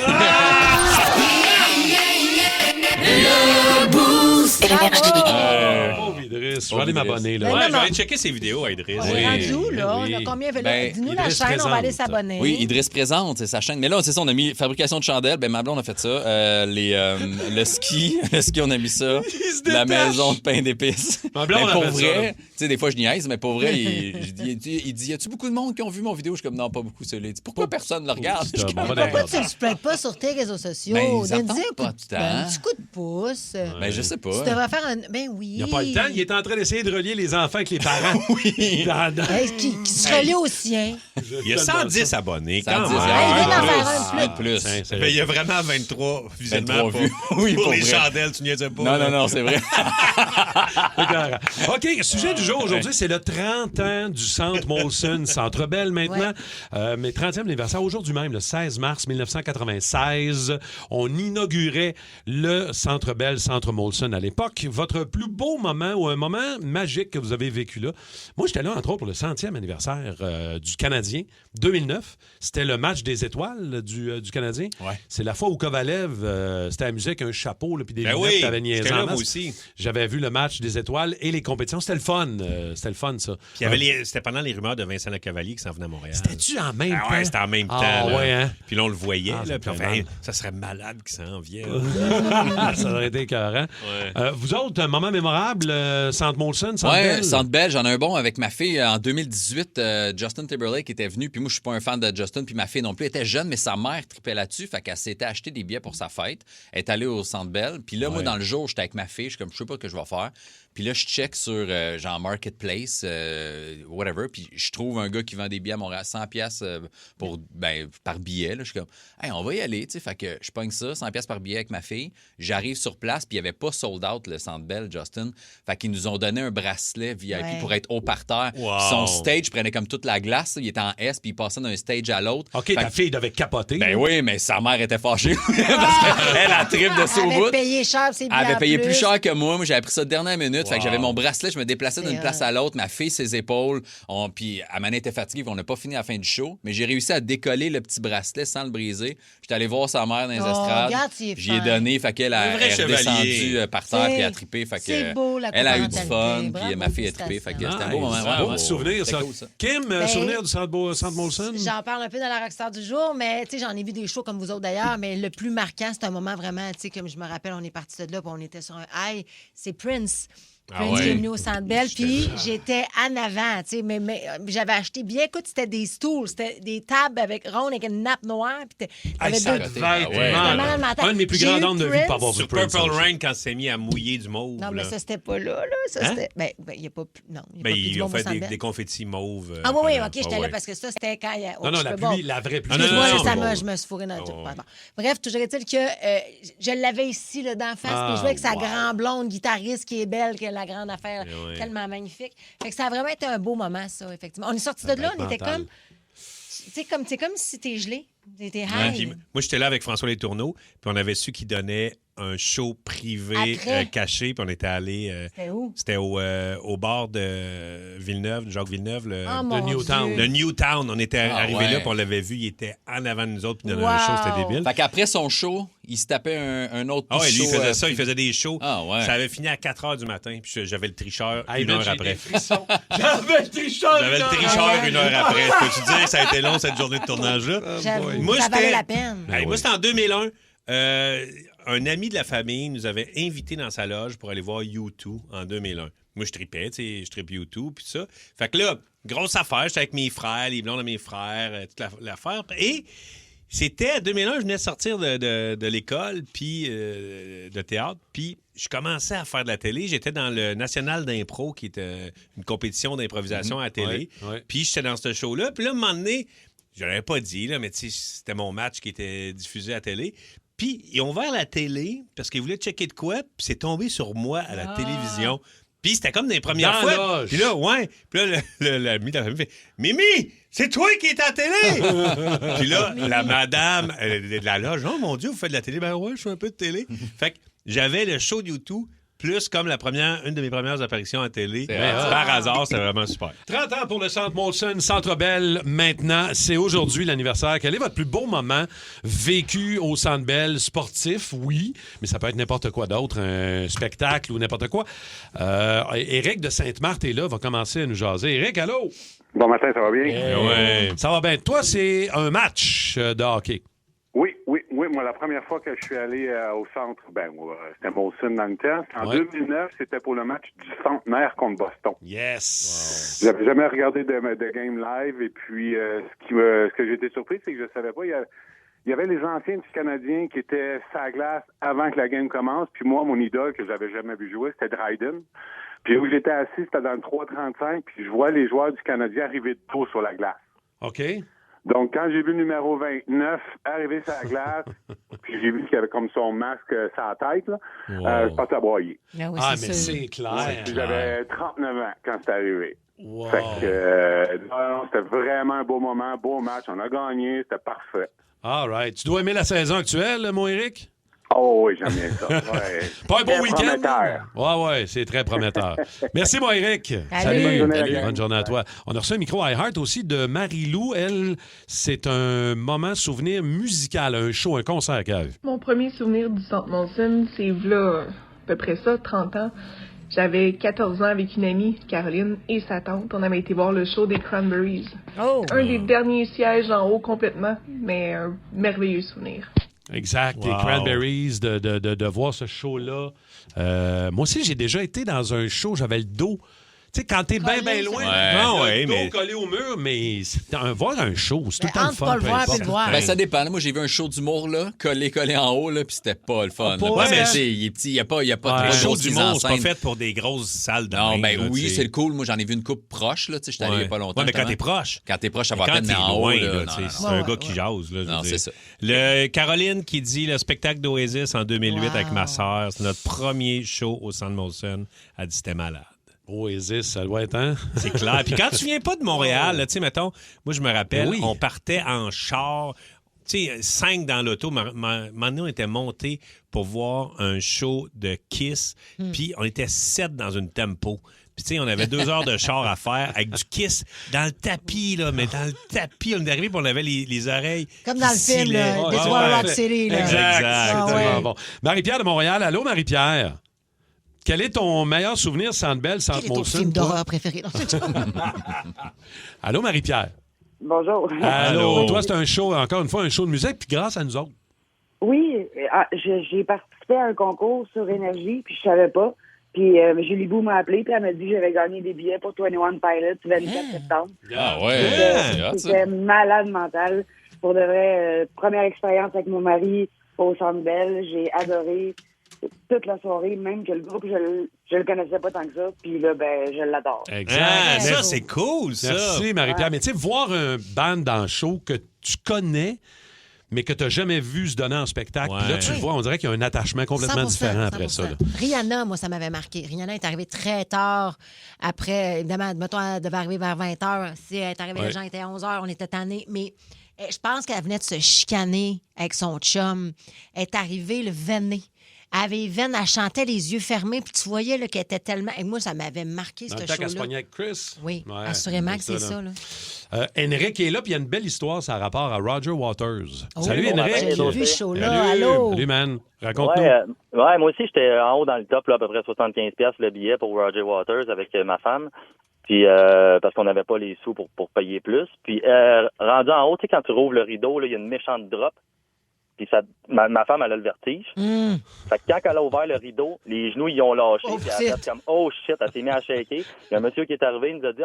Idriss, je vais aller m'abonner. Là. Ouais, je vais aller checker ses vidéos à Idriss. On est rendu où, là? On a combien? Dis-nous la chaîne, on va aller s'abonner. Oui, Idriss présente, c'est sa chaîne. Mais là, c'est ça, on a mis fabrication de chandelles. Ben, ma blonde a fait ça. Le ski, on a mis ça. La maison de pain d'épices. Ma blonde pour a fait vrai, tu sais, des fois, je niaise, mais pour vrai, il dit, y a-tu beaucoup de monde qui ont vu mon vidéo? Je suis comme, non, pas beaucoup, celui-là. Il dit, pourquoi personne ne le regarde? Pourquoi tu ne le spreads pas sur tes réseaux sociaux? Ben, un petit coup de pouce. Ben, je sais pas. Tu devrais faire un... Ben oui. Il n'y a pas le temps. Il est en train d'essayer de relier les enfants avec les parents. Oui. Qui se relie au sien. Il y a 110 abonnés. 110, il vient d'en faire un de plus. Il y a vraiment 23 visionnements pour les chandelles. Tu niaisais pas. Non, c'est vrai. OK, sujet du jour aujourd'hui, c'est le 30 ans du Centre Molson, Centre Bell maintenant. Mais 30e anniversaire, aujourd'hui même, le 16 mars 1996, on inaugurait le Centre Bell, Centre Molson à l'époque. Votre plus beau moment ou un moment magique que vous avez vécu là? Moi, j'étais là, entre autres, pour le 100e anniversaire du Canadien, 2009. C'était le match des étoiles du Canadien. Ouais. C'est la fois où Kovalev s'était amusé avec un chapeau puis des lunettes qui avaient niaisé en masse. Aussi. J'avais vu le match des étoiles et les compétitions. C'était le fun. Ça. Puis c'était pendant les rumeurs de Vincent Lecavalier qui s'en venait à Montréal. C'était-tu en même temps? Ouais, c'était en même temps. Ouais, hein? Puis là, on le voyait. Puis on fait, ça serait malade qu'il s'en vienne. Ça aurait été écœurant. Ouais. Vous autres, un moment mémorable, Centre Molson, Centre Bell? Centre Bell, j'en ai un bon avec ma fille. En 2018, Justin Timberlake était venu. Puis moi, je suis pas un fan de Justin. Puis ma fille non plus. Elle était jeune, mais sa mère tripait là-dessus. Fait qu'elle s'était acheté des billets pour sa fête. Elle est allée au Centre Bell. Puis là, moi, dans le jour, j'étais avec ma fille. Je suis comme, je sais pas ce que je vais faire. Puis là, je check sur genre Marketplace, whatever. Puis je trouve un gars qui vend des billets à Montréal, 100$ par billet. Là. Je suis comme, hey, on va y aller. Fait que je pogne ça, 100$ par billet avec ma fille. J'arrive sur place, puis il n'y avait pas sold out le Centre Bell, Justin. Fait qu'ils nous ont donné un bracelet VIP pour être haut par terre. Wow. Son stage prenait comme toute la glace. Il était en S, puis il passait d'un stage à l'autre. OK, ta fille devait capoter. Ben oui, mais sa mère était fâchée. Parce qu'elle a trip de ça au bout. Elle avait payé cher, c'est bien. Elle avait payé plus cher que moi. Moi, j'avais pris ça de dernière minute. Fait que j'avais mon bracelet, je me déplaçais d'une place à l'autre, ma fille, ses épaules. Puis Amanda était fatiguée, on n'a pas fini à la fin du show. Mais j'ai réussi à décoller le petit bracelet sans le briser. J'étais allé voir sa mère dans les estrades. J'y ai donné, fait qu'elle est redescendue par terre, puis elle a trippé. Fait que beau, elle a eu du fun, puis ma fille a trippé. Fait que c'était un beau moment. Un beau souvenir, ça. Kim, souvenir du Centre Molson? J'en parle un peu dans la Rockstar du jour, mais j'en ai vu des shows comme vous autres d'ailleurs, mais le plus marquant, c'est un moment vraiment, comme je me rappelle, on est parti de là, puis on était sur un high, c'est Prince. Prince qui est venu au Centre Bell, puis j'étais en avant, mais j'avais acheté bien, écoute, c'était des stools, c'était des tables avec rondes avec une nappe noire, puis ça devait être un de mes plus grands ondes de vie de pas avoir vu Prince. Purple Rain, quand c'est mis à mouiller du mauve. Non, mais ça, c'était pas là. Ça, c'était... il n'y a pas plus... Non, il n'y a pas plus ils ont fait des confettis mauves. Ah oui, OK, j'étais là parce que ça, c'était quand il y a... Non, la vraie pluie. Excuse-moi, je me suis fourré dans le truc. Bref, toujours est-il que je l'avais ici, d'en face, puis je jouais avec sa grande blonde guitariste qui est belle, qui a la grande affaire, tellement magnifique. Fait que ça a vraiment été un beau moment, ça, effectivement. On est sortis de là, on était comme... C'est comme si t'es gelé. T'étais high. Moi, j'étais là avec François Letourneau, puis on avait su qu'il donnait un show privé caché, puis on était allé... C'était où? C'était au bord de Villeneuve, Jacques Villeneuve, le Newtown. Le Newtown. On était arrivé là, puis on l'avait vu, il était en avant de nous autres, puis il donnait un show, c'était débile. Fait qu'après son show, il se tapait un autre show. Lui, il faisait ça, il faisait des shows. Ça avait fini à 4 h du matin, puis j'avais le tricheur une heure après. J'avais le tricheur une heure après. Peux-tu dire, ça a été long, cette journée de tournage-là? Ça valait la peine. Moi, c'était en 2001. Un ami de la famille nous avait invités dans sa loge pour aller voir U2 en 2001. Moi, je tripais, je trippe U2, puis ça. Fait que là, grosse affaire, j'étais avec mes frères, les blondes de mes frères, toute l'affaire. Et c'était, en 2001, je venais de sortir de l'école, puis de théâtre, puis je commençais à faire de la télé. J'étais dans le National d'impro, qui était une compétition d'improvisation à la télé. Puis j'étais dans ce show-là. Puis là, à un moment donné, je l'avais pas dit, là, mais c'était mon match qui était diffusé à la télé. Puis ils ont ouvert la télé parce qu'ils voulaient checker de quoi, puis c'est tombé sur moi à la télévision. Puis c'était comme des premières Dans fois. l'âge. Puis là, l'ami de la famille fait « Mimi, c'est toi qui es à la télé! » Puis là, la madame de la loge, « Oh mon Dieu, vous faites de la télé? » Ben ouais, je fais un peu de télé. Fait que j'avais le show de YouTube plus comme une de mes premières apparitions à télé. Par hasard, c'est vraiment super. 30 ans pour le Centre Molson, Centre Bell. Maintenant, c'est aujourd'hui l'anniversaire. Quel est votre plus beau moment vécu au Centre Bell? Sportif, oui, mais ça peut être n'importe quoi d'autre, un spectacle ou n'importe quoi. Éric de Sainte-Marthe est là, va commencer à nous jaser. Éric, allô? Bon matin, ça va bien? Ouais. Ça va bien. Toi, c'est un match de hockey. Oui. Moi, la première fois que je suis allé au centre, c'était Molson dans le temps. En 2009, c'était pour le match du centenaire contre Boston. Yes! Wow. J'avais jamais regardé de game live et puis ce que j'ai été surpris, c'est que je savais pas, il y avait les anciens du Canadien qui étaient sur la glace avant que la game commence. Puis moi, mon idole que j'avais jamais vu jouer, c'était Dryden. Puis où j'étais assis, c'était dans le 3-35, puis je vois les joueurs du Canadien arriver de tôt sur la glace. OK. Donc, quand j'ai vu le numéro 29 arriver sur la glace, puis j'ai vu qu'il avait comme son masque sur la tête, là, je passais à broyer. Mais c'est clair. Puis j'avais 39 ans quand c'est arrivé. Wow. Fait que, c'était vraiment un beau moment, beau match. On a gagné, c'était parfait. All right. Tu dois aimer la saison actuelle, mon Éric? Oh oui, j'aime bien ça. Ouais. Pas un beau week-end? Prometteur. Ouais, c'est très prometteur. Merci, mon Éric. Salut. Bonne journée à toi. On a reçu un micro iHeart aussi de Marie-Lou. Elle, c'est un moment souvenir musical, un show, un concert qu'elle a eu. Mon premier souvenir du Centre Molson, c'est là, à peu près ça, 30 ans. J'avais 14 ans avec une amie, Caroline, et sa tante. On avait été voir le show des Cranberries. Un des derniers sièges en haut complètement, mais un merveilleux souvenir. Exact, les Cranberries, de voir ce show-là. Moi aussi, j'ai déjà été dans un show, j'avais le dos. Tu sais, quand t'es bien loin, le dos collé au mur, mais voir un show, c'est tout le temps le fun. Ben, ça dépend. Moi, j'ai vu un show d'humour, là, collé en haut, là, puis c'était pas le fun. Mais il est petit, il n'y a pas un show d'humour, c'est pas fait pour des grosses salles de non, bain, oui, c'est le cool. Moi, j'en ai vu une coupe proche, là, tu sais, j'étais allé il y a pas longtemps. Ouais, mais quand t'es proche. Quand t'es proche, ça va à peine, mais en haut, c'est un gars qui jase, là. Non, c'est ça. Caroline qui dit le spectacle d'Oasis en 2008 avec ma sœur, c'est notre premier show au Centre Molson. Elle dit c'était malade. Oasis, ça doit être, hein? C'est clair. Puis quand tu viens pas de Montréal, tu sais, mettons, moi, je me rappelle, on partait en char, tu sais, 5 dans l'auto. Maintenant, on était montés pour voir un show de Kiss, puis on était 7 dans une tempo. Puis, tu sais, on avait 2 heures de char à faire avec du Kiss dans le tapis, là, mais dans le tapis. On est arrivé, puis on avait les oreilles. Comme dans le film, This War Rock City. Là. Exact. Bon. Marie-Pierre de Montréal. Allô, Marie-Pierre? Quel est ton meilleur souvenir Centre Bell, Centre Molson? Quel est ton film d'horreur préféré? Allô, Marie-Pierre? Bonjour. Allô. Toi, c'est un show, encore une fois, un show de musique, puis grâce à nous autres. Oui, j'ai participé à un concours sur Énergie, puis je savais pas. Puis Julie Bou m'a appelé, puis elle m'a dit que j'avais gagné des billets pour 21 Pilots le 24 septembre. Ah ouais! C'était malade mental. Pour de vrai, première expérience avec mon mari au Centre Bell. J'ai adoré toute la soirée, même que le groupe, je le connaissais pas tant que ça. Puis là, je l'adore. Exact. Ça, c'est cool, ça. Merci, Marie-Pierre. Mais tu sais, voir un band dans le show que tu connais, mais que tu n'as jamais vu se donner en spectacle, puis là, tu le vois, on dirait qu'il y a un attachement complètement 100%, différent après 100%. Ça. Là. Rihanna, moi, ça m'avait marqué. Rihanna est arrivée très tard. Après, évidemment, mettons, elle devait arriver vers 20 h. Si elle est arrivée, les gens étaient à 11 h, on était tannés. Mais je pense qu'elle venait de se chicaner avec son chum. Elle est arrivée le veinée. Elle avait veine, elle chantait les yeux fermés, puis tu voyais là, qu'elle était tellement... Et moi, ça m'avait marqué, ce show-là. Dans le temps qu'elle se pognait avec Chris. Oui, assurément que c'est ça. Là. Henrik est là, puis il y a une belle histoire, ça a rapport à Roger Waters. Oh, salut, Henrik. J'ai vu ce show-là, allô? Salut, man. Raconte-nous. Ouais, moi aussi, j'étais en haut dans le top, là, à peu près 75$ le billet pour Roger Waters avec ma femme. Puis parce qu'on n'avait pas les sous pour payer plus. Puis rendu en haut, tu sais, quand tu rouvres le rideau, il y a une méchante drop. Puis ma femme, elle a le vertige. Fait que quand elle a ouvert le rideau, les genoux, ils ont lâché. Puis elle a fait comme, oh shit, elle s'est mise à shaker. Il y a un monsieur qui est arrivé, il nous a dit,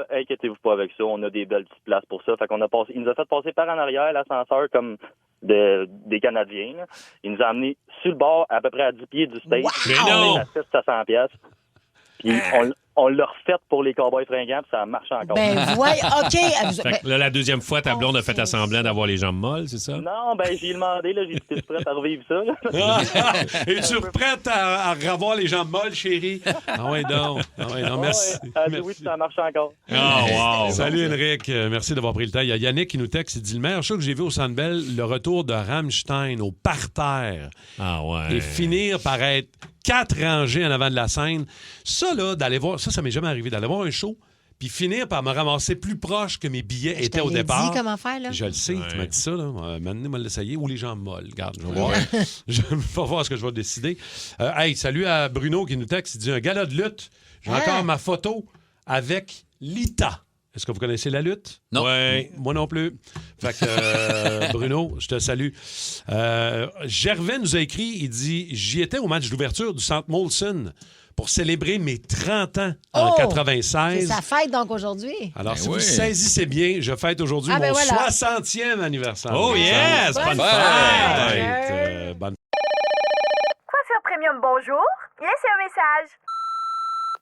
inquiétez-vous pas avec ça, on a des belles petites places pour ça. Fait qu'on il nous a fait passer par en arrière l'ascenseur comme des Canadiens. Là. Il nous a amenés sur le bord, à peu près à 10 pieds du stage. Wow! Mais non! On est à 600$. Puis on l'a refait pour les Cowboys fringants, puis ça a marché encore. Ben, ouais, OK. Fait que là, la deuxième fois, ta blonde a fait à semblant d'avoir les jambes molles, c'est ça? Non, ben, j'ai demandé, là, j'ai dit, t'es prête à revivre ça, là? Es-tu prête à revoir les jambes molles, chérie? Ah ouais, donc. Ah ouais, non, merci. Elle a dit oui, puis ça marche encore. Oh, wow. Salut, Henrik. Merci d'avoir pris le temps. Il y a Yannick qui nous texte. Il dit, le meilleur show que j'ai vu au Centre Bell, le retour de Rammstein au parterre. Ah ouais. Et finir par être 4 rangées en avant de la scène. Ça, là, d'aller voir... Ça m'est jamais arrivé. D'aller voir un show, puis finir par me ramasser plus proche que mes billets étaient au départ. Dit comment faire, là. Je le sais, tu m'as dit ça, là. Maintenant, moi, l'essayer. Ou les jambes molles. Regarde, je vais voir. Je vais voir ce que je vais décider. Hey, salut à Bruno qui nous texte. Il dit, un gala de lutte. J'ai encore ma photo avec Lita. Est-ce que vous connaissez la lutte? Non. Ouais, moi non plus. Fait que, Bruno, je te salue. Gervais nous a écrit, il dit, j'y étais au match d'ouverture du Centre Molson pour célébrer mes 30 ans en 96. C'est sa fête, donc, aujourd'hui. Alors, si vous saisissez bien, je fête aujourd'hui mon 60e anniversaire. Oh yes! Bonne fête! Bonne Coiffure Premium, bonjour. Laissez un message.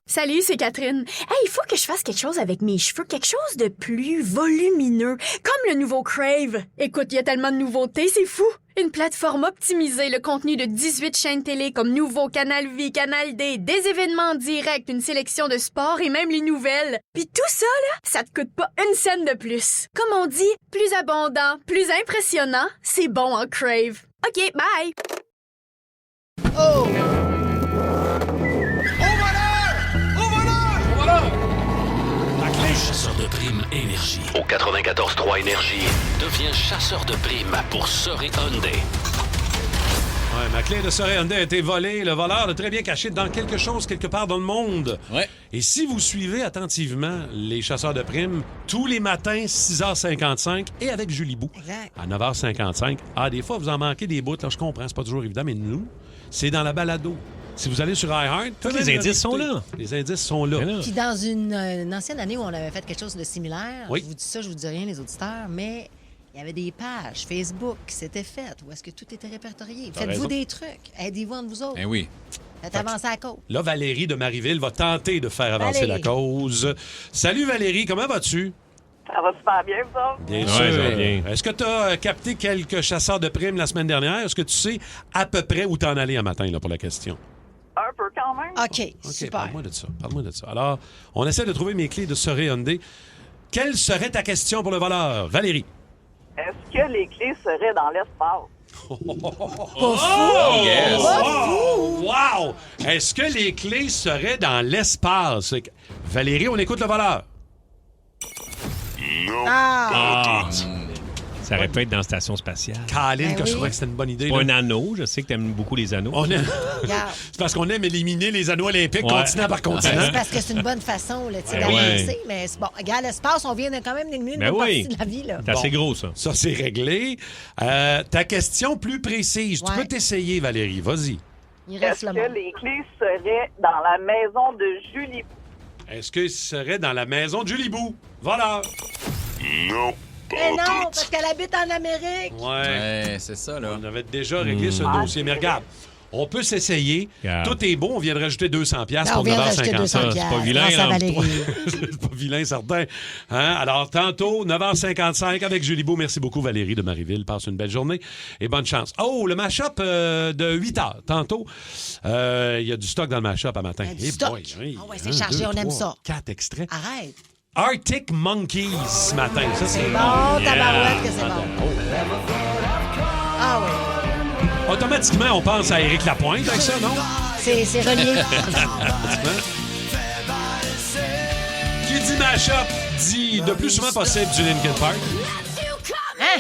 Salut, c'est Catherine. Hey, il faut que je fasse quelque chose avec mes cheveux, quelque chose de plus volumineux, comme le nouveau Crave. Écoute, il y a tellement de nouveautés, c'est fou. Une plateforme optimisée, le contenu de 18 chaînes télé comme Nouveau, Canal Vie, Canal D, des événements en direct, une sélection de sports et même les nouvelles. Puis tout ça, là, ça te coûte pas une scène de plus. Comme on dit, plus abondant, plus impressionnant, c'est bon en Crave. OK, bye! Oh! Chasseur de primes Énergie. Au 94.3 Énergie, deviens chasseur de primes pour Soré Hyundai. Ouais, ma clé de Soré Hyundai a été volée. Le voleur l'a très bien caché dans quelque chose, quelque part dans le monde. Ouais. Et si vous suivez attentivement les chasseurs de primes, tous les matins, 6h55, et avec Julie Bou, à 9h55, des fois, vous en manquez des bouts. Là, je comprends, c'est pas toujours évident, mais nous, c'est dans la balado. Si vous allez sur iHeart, tous les indices sont là. Les indices sont là. Puis dans une ancienne année où on avait fait quelque chose de similaire, je vous dis ça, je vous dis rien, les auditeurs, mais il y avait des pages Facebook qui s'étaient faites où est-ce que tout était répertorié. Faites-vous des trucs. Aidez-vous entre vous autres. Ben oui. Faites avancer la cause. Là, Valérie de Marieville va tenter de faire avancer la cause. Salut Valérie, comment vas-tu? Ça va super bien, vous autres? Bien sûr. Bien. Est-ce que tu as capté quelques chasseurs de primes la semaine dernière? Est-ce que tu sais à peu près où t'en allais un matin là, pour la question? Un peu quand même. OK, super. Parle-moi de ça. Alors, on essaie de trouver mes clés de Soré Hyundai. Quelle serait ta question pour le voleur? Valérie. Est-ce que les clés seraient dans l'espace? Oh! Yes! Wow! Est-ce que les clés seraient dans l'espace? Valérie, on écoute le voleur. Non. Ça aurait pu être dans la station spatiale. Caroline, je trouvais que c'était une bonne idée. Pas un anneau. Je sais que tu aimes beaucoup les anneaux. C'est parce qu'on aime éliminer les anneaux olympiques continent par continent. C'est parce que c'est une bonne façon d'avancer. Mais c'est bon. Regarde, l'espace, on vient quand même d'éliminer une bonne partie de la vie. Là. C'est assez gros, ça. Ça, c'est réglé. Ta question plus précise. Tu peux t'essayer, Valérie. Vas-y. Est-ce que les clés seraient dans la maison de Julie Bou? Est-ce que ce serait dans la maison de Julie Bou? Voilà. Non. Mais non, parce qu'elle habite en Amérique. Ouais, c'est ça, là. On avait déjà réglé ce dossier. Mais regarde, on peut s'essayer. Tout est beau. On vient de rajouter 200$ pour 9h50. C'est pas vilain, C'est pas vilain, certain. Hein? Alors, tantôt, 9h55 avec Julie Beau. Merci beaucoup, Valérie de Marieville. Passe une belle journée et bonne chance. Oh, le mash-up de 8h. Tantôt, il y a du stock dans le mash-up à matin. Du stock? C'est chargé, on aime ça. 4 extraits. Arrête. Arctic Monkeys ce matin. Ça, c'est bon. Tabarouette que c'est bon. Ah oui. Automatiquement, on pense à Éric Lapointe avec ça, non? C'est relié. Qui dit mash-up dit de plus souvent possible du Linkin Park. Hein?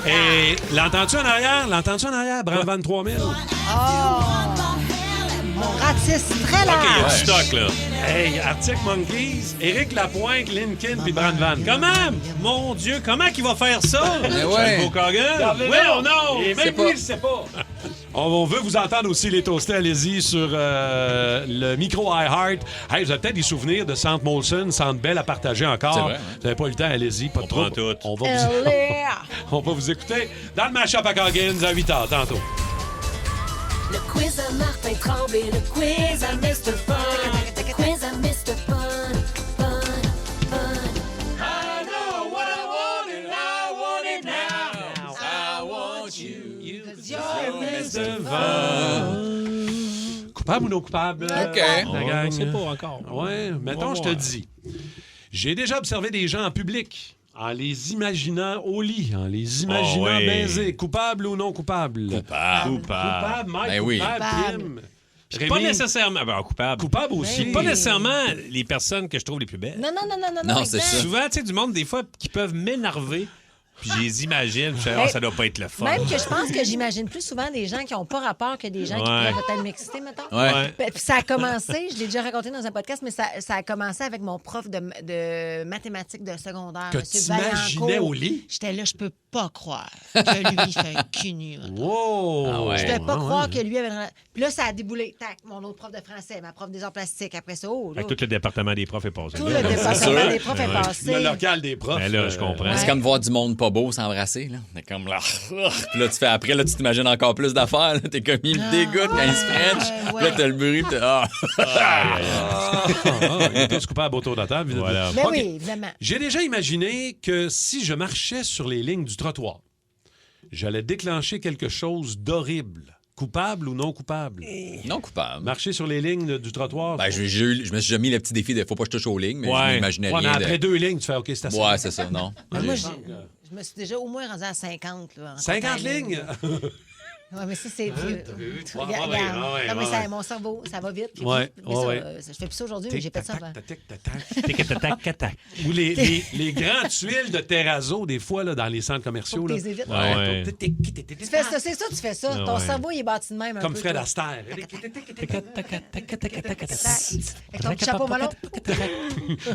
Ouais. Et l'entends-tu en arrière? Brand 23 000. Oh! Mon ratisse très large. OK, il y a du stock, là. Hey, Arctic Monkeys, Éric Lapointe, Linkin puis Brand Van. Comment? Mon Dieu, comment qu'il va faire ça? Mais ouais. Beau Corgan? Oui, on a. Et même lui, il ne sait pas. On veut vous entendre aussi, les toastés. Allez-y sur le micro iHeart. Hey, vous avez peut-être des souvenirs de Centre Molson, Centre Bell à partager encore. C'est vrai, Vous n'avez pas eu le temps, allez-y. Pas de trop. Tout. On va vous écouter dans le match-up à Coggins à 8h, tantôt. Le quiz à Martin Tremblay, le quiz à Mr. Fun. Quiz à Mr. Fun, fun, fun. I know what I want and I want it now. I want you. Mr. Coupable ou non coupable? OK. La gang. On sait pas encore. Ouais, mettons, je te dis. J'ai déjà observé des gens en public en les imaginant au lit, en les imaginant baiser. Coupable ou non coupable? Coupable, Mike, Ben oui. Kim. Pas nécessairement. Ben, coupable. Coupable aussi. Pas nécessairement les personnes que je trouve les plus belles. Non, c'est ça. Souvent, tu sais, du monde, des fois, qui peuvent m'énerver. Puis je les imagine, je fais, ça doit pas être le fun. Même que je pense que j'imagine plus souvent des gens qui n'ont pas rapport que des gens qui pourraient peut-être m'exciter, mettons. Ouais. Puis ça a commencé, je l'ai déjà raconté dans un podcast, mais ça a commencé avec mon prof de mathématiques de secondaire. Que M. t'imaginais Vaillancourt. au lit? J'étais là, je peux pas croire que lui fait un cul nu. Wow! Ah ouais. Je ne pas croire que lui avait... Puis là, ça a déboulé. Tac, mon autre prof de français, ma prof des arts plastiques. Après ça, oh, là, Tout le département des profs est passé. tout le département des profs est passé. Le local des profs. Ben là, je comprends. C'est comme voir du monde pas beau s'embrasser. Là. T'es comme là. Puis là, tu fais après, là, tu t'imagines encore plus d'affaires. Là. T'es comme, il me dégoûte quand il se french. ouais. Là, t'as le bruit. Il y a tous coupables autour de la table. Voilà. Ben OK. oui, évidemment. J'ai déjà imaginé que si je marchais sur les lignes du trottoir, j'allais déclencher quelque chose d'horrible. Coupable ou non coupable? Non coupable. Marcher sur les lignes du trottoir. Ben, je me suis déjà mis le petit défi de faut pas que je touche aux lignes, mais je Ouais. m'imaginais Ouais, mais rien. après 2 lignes, tu fais OK, c'est assez. Ouais, c'est ça, non. Mais moi, je me suis déjà au moins rendu à 50. Là, en 50 comptant les lignes? Oui, mais ça, c'est... Ouais, Non, mais ouais. mon cerveau, ça va vite. Ouais, Mais ouais. ça, je fais plus ça aujourd'hui, mais j'ai fait ça avant. Tic-tac-tac-tac. Ou les grandes tuiles de terrazzo, des fois, là, dans les centres commerciaux. Faut que Là. t'es évites. Ouais. Tu fais ça, c'est ça, tu fais ça. Ton cerveau, il est bâti de même un Comme peu. Fred toi. Astaire. Avec ton petit chapeau melon.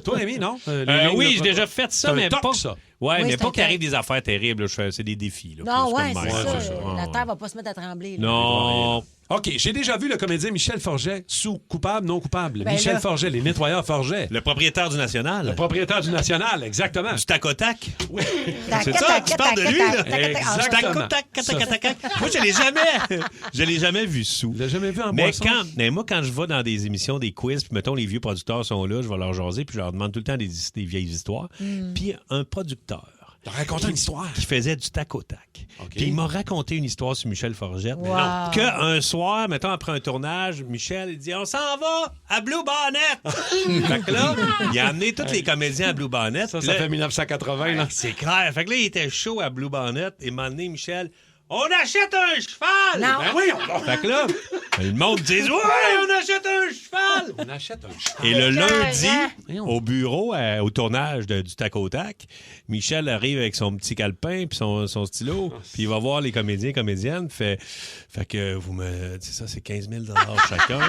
Toi, Rémi, non? Oui, j'ai déjà fait ça, C'est un mais toc, pas. ça. Ouais, Oui, mais c'est pas un qu'il arrive toc. des affaires terribles. Là. C'est des défis. Là, Non, plus ouais, comme c'est même. ça. Ouais, La ouais. terre va pas se mettre à trembler. Là. Non. OK, j'ai déjà vu le comédien Michel Forget sous coupable, non coupable. Ben Michel là. Forget, les nettoyeurs Forget. Le propriétaire du National. Le propriétaire du National, exactement. Du tac au tac. Oui. C'est ça, tu parles de lui, là. Exactement. Tac, moi, je l'ai jamais vu sous. Tu l'as jamais vu en Mais boisson? moi, quand je vais dans des émissions, des quiz, puis mettons, les vieux producteurs sont là, je vais leur jaser, puis je leur demande tout le temps des vieilles histoires. Puis un producteur T'as raconté une histoire. qui faisait du tac au tac. OK. Puis il m'a raconté une histoire sur Michel Forget. Wow. Qu'un soir, mettons, après un tournage, Michel, il dit « On s'en va à Blue Bonnet! » Fait que là, il a amené tous les comédiens à Blue Bonnet. Ça Puis là, fait 1980, là. c'est clair. Fait que là, il était chaud à Blue Bonnet. Et m'a donné, Michel, on achète un cheval! Non. Ben oui, Fait que là, le monde dit ouais, on achète un cheval! on achète un cheval. Et le lundi, Voyons. au bureau, au tournage du tac au tac, Michel arrive avec son petit calepin puis son stylo, puis il va voir les comédiennes, fait que vous me dites ça, c'est 15 000 chacun.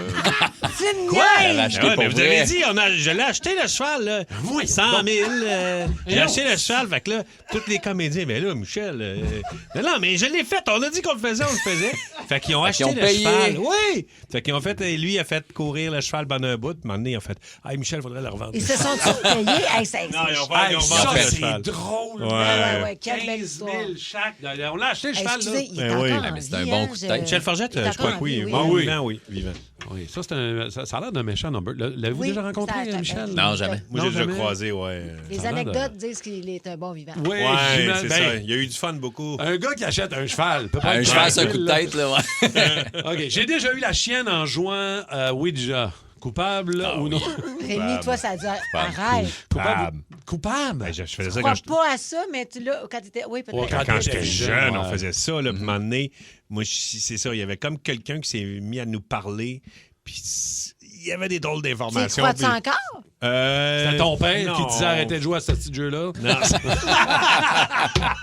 C'est une Quoi? niaise! Ouais, mais vous avez dit, je l'ai acheté le cheval, là. 100 000. J'ai acheté le cheval, fait que là, tous les comédiens, mais là, Michel, non, mais je l'ai fait, on a dit qu'on le faisait, on le faisait. Fait qu'ils ont acheté qu'ils ont le payé. cheval. Oui! Fait qu'ils ont fait, lui, il a fait courir le cheval pendant un bout, puis maintenant, il a fait, hey, Michel, faudrait le revendre. Ils se sont-tous payés. Hey, Non, ils ont Hey, vendu ça, le c'est cheval. drôle. Ouais, quelle belle 15 histoire. 000 chaque. On l'a acheté, le cheval, là. Excusez, il est Ben oui. encore Ah, en mais c'est un vie, bon hein, coup de tête. Michel Forget, Il est je crois encore que oui. en vie, Ah oui. Vivant, oui. Vivant. Oui, ça a l'air d'un méchant number. L'avez-vous Oui, déjà rencontré, ça a- Michel? Non, jamais. Moi, Non, j'ai déjà jamais. croisé, ouais. Les Ça a l'air anecdotes disent qu'il est un bon vivant. Oui, Ouais, c'est ça. ben, Il y a eu du fun beaucoup. un gars qui achète un cheval peut pas Un être cheval, c'est un tranquille, coup de là. tête, là, ouais. OK, j'ai déjà eu la chienne en jouant à Ouija. Coupable ou non? Rémi, toi, ça a dû... Arrête. Coupable? Ben, je faisais Je ça crois quand pas à ça, mais tu l'as... Quand t'étais... Oui, peut-être. Ouais, Quand j'étais jeune, on ouais. faisait ça. Là, puis à un moment donné, moi, c'est ça. Il y avait comme quelqu'un qui s'est mis à nous parler. Puis il y avait des drôles Tu y d'informations. crois-tu puis- encore? C'était ton père qui non. disait arrêtez de jouer à ce petit jeu-là? Non,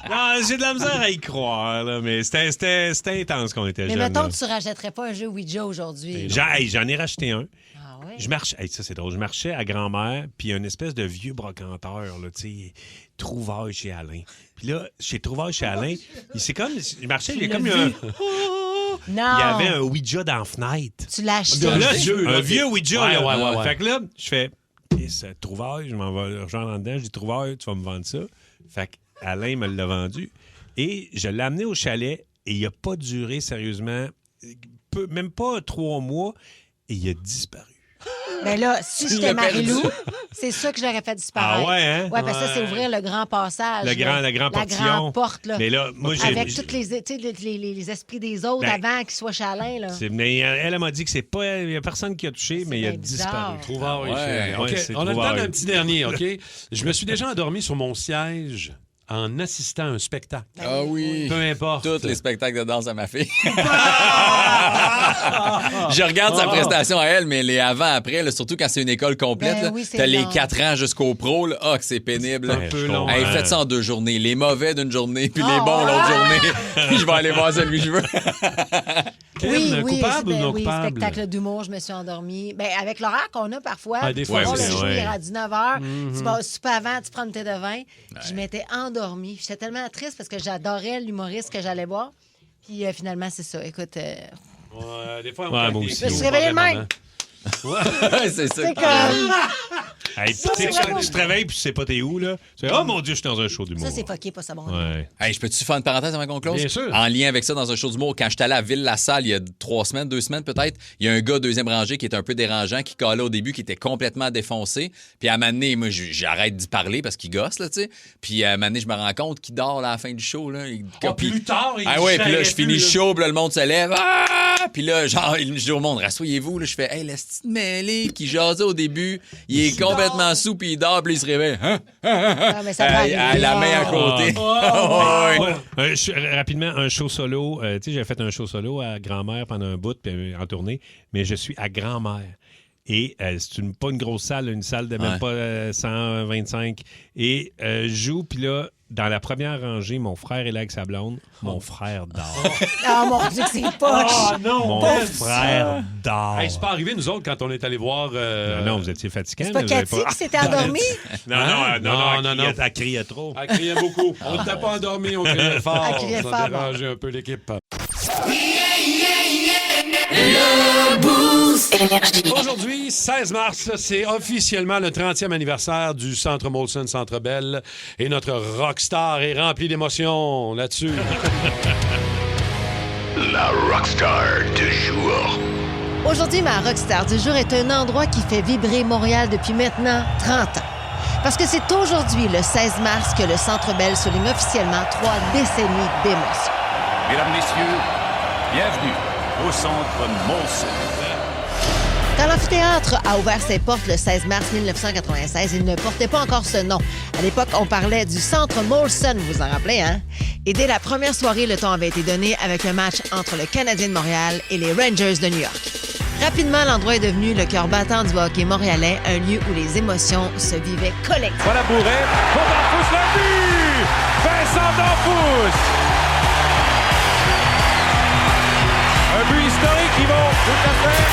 non, j'ai de la misère à y croire, là, mais c'était intense quand on était Mais jeune. mettons là. que tu rachèterais pas un jeu Ouija aujourd'hui. J'en ai racheté un. Ah oui? Je marchais, hey, ça c'est drôle, je marchais à grand-mère, puis une espèce de vieux brocanteur, là, tu sais, Trouvaille chez Alain. Puis là, chez Trouvaille chez Alain, c'est comme, je marchais, il y a comme un... Non. Il y avait un Ouija dans la fenêtre. Tu l'as acheté. Là, vieux, un là, vieux Ouija. Ouais, là. ouais. Fait que là, je fais, Trouvaille, je m'en vais rejoindre en dedans, je dis Trouvaille, tu vas me vendre ça. Fait que Alain me l'a vendu. Et je l'ai amené au chalet et il n'a pas duré sérieusement même pas 3 mois, et il a disparu. Ben là, si j'étais Marie-Lou, c'est ça que j'aurais fait disparaître. Ah ouais, hein? Ouais, parce que ça, c'est ouvrir le grand passage. La grande portillon. La grande porte, là. Mais là, moi, avec tous les esprits des autres avant qu'ils soient chalins, là. Mais elle m'a dit que c'est pas... Il y a personne qui a touché, mais il a disparu. Trouvard, ouais, OK. On a le temps d'un petit dernier, OK? Je me suis déjà endormi sur mon siège en assistant à un spectacle. Ah oui. Peu importe. Tous les spectacles de danse à ma fille. Je regarde sa prestation à elle, mais les avant-après, là, surtout quand c'est une école complète, Ben oui, c'est t'as les long. 4 ans jusqu'au pro, là. Ah, que c'est pénible. Un peu long. Hey, hein. faites ça en 2 journées. Les mauvais d'une journée, puis les bons l'autre journée. Puis je vais aller voir celui que je veux. Kim, coupable ou non oui, coupable? spectacle d'humour, je me suis endormie. Ben, avec l'horaire qu'on a parfois, Ah, des fois, le c'est- show ouais. est à 19h, tu vas au souper avant, tu prends une thé de vin. Je m'étais endormie. J'étais tellement triste parce que j'adorais l'humoriste que j'allais voir. Puis finalement, c'est ça. Écoute, Ouais, des fois, Ouais, moi aussi. je me suis réveillée le même. C'est ça. C'est comme... Hey, tu sais, tu te réveilles puis tu sais pas t'es où, là. Tu fais, oh mon Dieu, je suis dans un show d'humour. Ça, c'est fucké, pas ça bon. Ouais. Hey, je peux-tu faire une parenthèse avant qu'on close? Bien sûr. En lien avec ça, dans un show d'humour, quand j'étais allé à Ville-la-Salle il y a 2 semaines peut-être, il y a un gars deuxième rangée qui est un peu dérangeant, qui calait au début, qui était complètement défoncé. Puis à un moment donné, moi, j'arrête d'y parler parce qu'il gosse, là, tu sais. Puis à un moment donné, je me rends compte qu'il dort là, à la fin du show, là. plus tard, il Ah ouais, puis là, gênait je finis le plus, là. show, puis là, le monde se lève. Ah! Puis là, genre, je dis au monde, rassoyez-vous, là. Je fais, hey, la petite mêlée qui jasait au début, il est complètement sous, puis il dort, puis il se réveille. Hein? Ah, mais ça va arriver. La main à côté. Ouais. Rapidement, un show solo. Tu sais, j'ai fait un show solo à Grand-Mère pendant un bout, puis en tournée, mais je suis à Grand-Mère. Et c'est pas une grosse salle, une salle de même pas 125. Et je joue, puis là, dans la première rangée, mon frère est là avec sa blonde. Mon frère dort. Ah, mon Dieu, que c'est poche. Oh non! Mon frère dort. Hey, c'est pas arrivé, nous autres, quand on est allé voir... Non, vous étiez fatigués. C'est pas Cathy qui s'était endormie? Non, elle criait trop. Elle criait beaucoup. On n'était pas endormis, on criait fort. Elle criait Ça fort, dérangeait un peu l'équipe. Aujourd'hui, 16 mars, c'est officiellement le 30e anniversaire du Centre Molson Centre Bell et notre rockstar est rempli d'émotions là-dessus. La rockstar du jour. Aujourd'hui, ma rockstar du jour est un endroit qui fait vibrer Montréal depuis maintenant 30 ans. Parce que c'est aujourd'hui, le 16 mars, que le Centre Bell souligne officiellement 3 décennies d'émotion. Mesdames, Messieurs, bienvenue au Centre Molson. Quand l'amphithéâtre a ouvert ses portes le 16 mars 1996, il ne portait pas encore ce nom. À l'époque, on parlait du Centre Molson, vous vous en rappelez, hein? Et dès la première soirée, le ton avait été donné avec un match entre le Canadien de Montréal et les Rangers de New York. Rapidement, l'endroit est devenu le cœur battant du hockey montréalais, un lieu où les émotions se vivaient collectivement. Voilà Bourret, pour Danfous le but! Vincent Danfous! Un but historique, Yvon, tout à fait.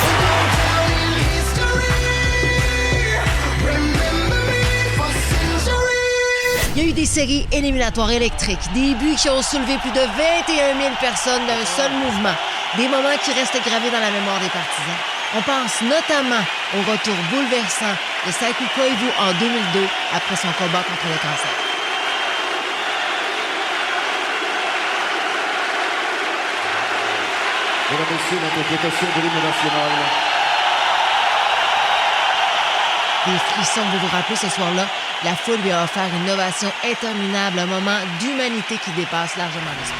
Il y a eu des séries éliminatoires électriques, des buts qui ont soulevé plus de 21 000 personnes d'un seul mouvement, des moments qui restent gravés dans la mémoire des partisans. On pense notamment au retour bouleversant de Saku Koivu en 2002 après son combat contre le cancer. Mesdames et messieurs, l'interprétation de l'hymne national. Des frissons, vous vous rappelez ce soir-là, la foule lui a offert une ovation interminable, un moment d'humanité qui dépasse largement le sport.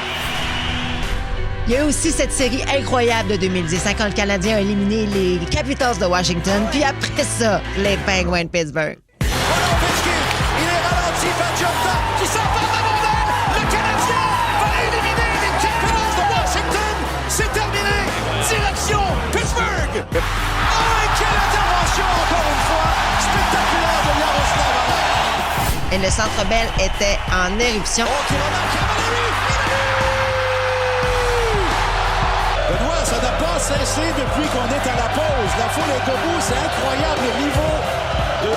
Il y a eu aussi cette série incroyable de 2010, quand le Canadien a éliminé les Capitals de Washington, puis après ça, les Penguins de Pittsburgh. Il est ralenti par Jota qui s'empare de Mondel. Le Canadien va éliminer les Capitals de Washington. C'est terminé. Direction Pittsburgh. Oh, et quelle intervention encore une fois. Spectaculaire de Yaroslav Halak. Et le Centre Bell était en éruption. Benoît, ça n'a pas cessé depuis qu'on est à la pause. La foule est debout. C'est incroyable le niveau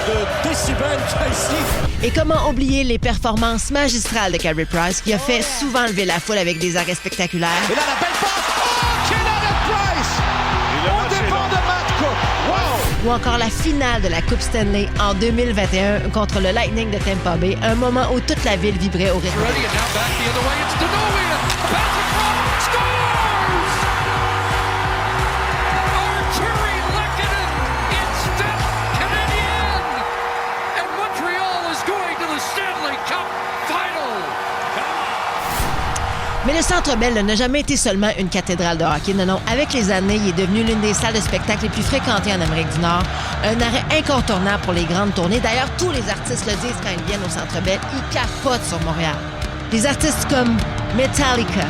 de décibels qu'il y a ici. Et comment oublier les performances magistrales de Carey Price, qui a fait souvent lever la foule avec des arrêts spectaculaires. Et là, la belle passe. Oh, quel arrêt de Price! Au départ de Matt Cook. Wow! Ou encore la finale de la Coupe Stanley en 2021 contre le Lightning de Tampa Bay, un moment où toute la ville vibrait au rythme. Mais le Centre Bell n'a jamais été seulement une cathédrale de hockey. Non. Avec les années, il est devenu l'une des salles de spectacle les plus fréquentées en Amérique du Nord. Un arrêt incontournable pour les grandes tournées. D'ailleurs, tous les artistes le disent quand ils viennent au Centre Bell. Ils capotent sur Montréal. Des artistes comme Metallica.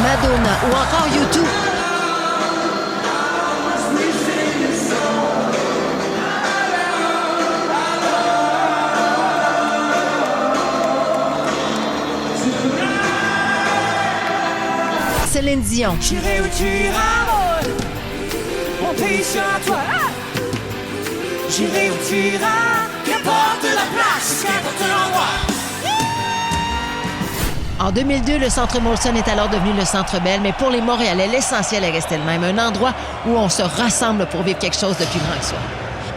Madonna ou encore U2. Céline Dion. J'irai où tu iras, mon pays sera toi. J'irai où tu iras, qu'importe la place, qu'importe l'endroit. En 2002, le Centre Molson est alors devenu le Centre Bell, mais pour les Montréalais, l'essentiel est resté le même. Un endroit où on se rassemble pour vivre quelque chose de plus grand que soi.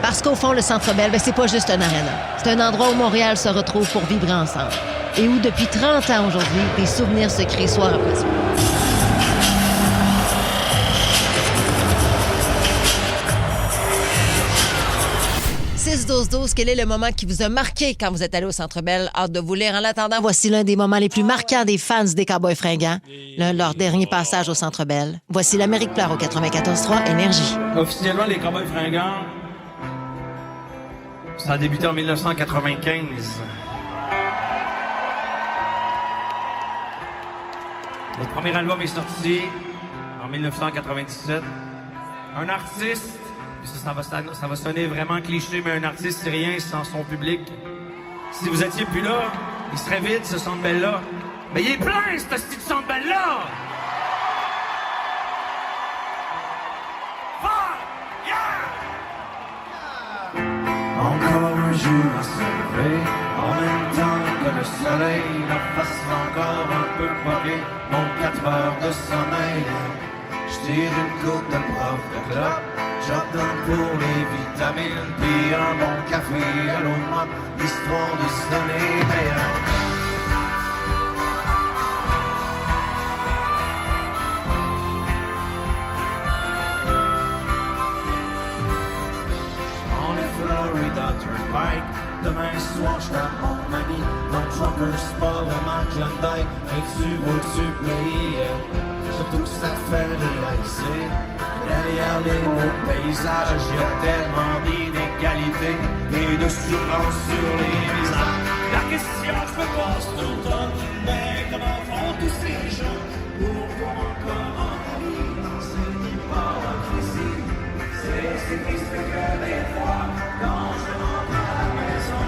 Parce qu'au fond, le Centre Bell, c'est pas juste un aréna. C'est un endroit où Montréal se retrouve pour vibrer ensemble. Et où, depuis 30 ans aujourd'hui, des souvenirs se créent soir après soir. Quel est le moment qui vous a marqué quand vous êtes allé au Centre Bell? Hâte de vous lire. En attendant, voici l'un des moments les plus marquants des fans des Cowboys fringants. Leur dernier passage au Centre Bell. Voici l'Amérique pleure au 94.3 Énergie. Officiellement, les Cowboys fringants, ça a débuté en 1995. Notre premier album est sorti en 1997. Un artiste... Ça va sonner vraiment cliché, mais un artiste, c'est rien sans son public. Si vous étiez plus là, il serait vide, ce Centre Bell-là. Mais il est plein, ce petit Centre Bell-là! Encore un jour à se lever, en même temps que le soleil, la face encore un peu poquée, mon 4 heures de sommeil. Je tire une coupe de prof de clope. J'attends pour les vitamines, puis un bon café à l'eau de mop, histoire de se donner meilleur. On est Florida Turnpike, demain soir j'tape mon ami, mon trucker c'est pas vraiment Klondike, mais tu vois-tu payer, surtout que ça fait réaliser. Derrière les beaux paysages, il y a tellement d'inégalités et de souffrance sur les visages. La question, je me pose tout le temps, mais comment font tous ces gens pour voir encore en vie dans cette hypocrisie? C'est triste que des fois, quand je rentre à la maison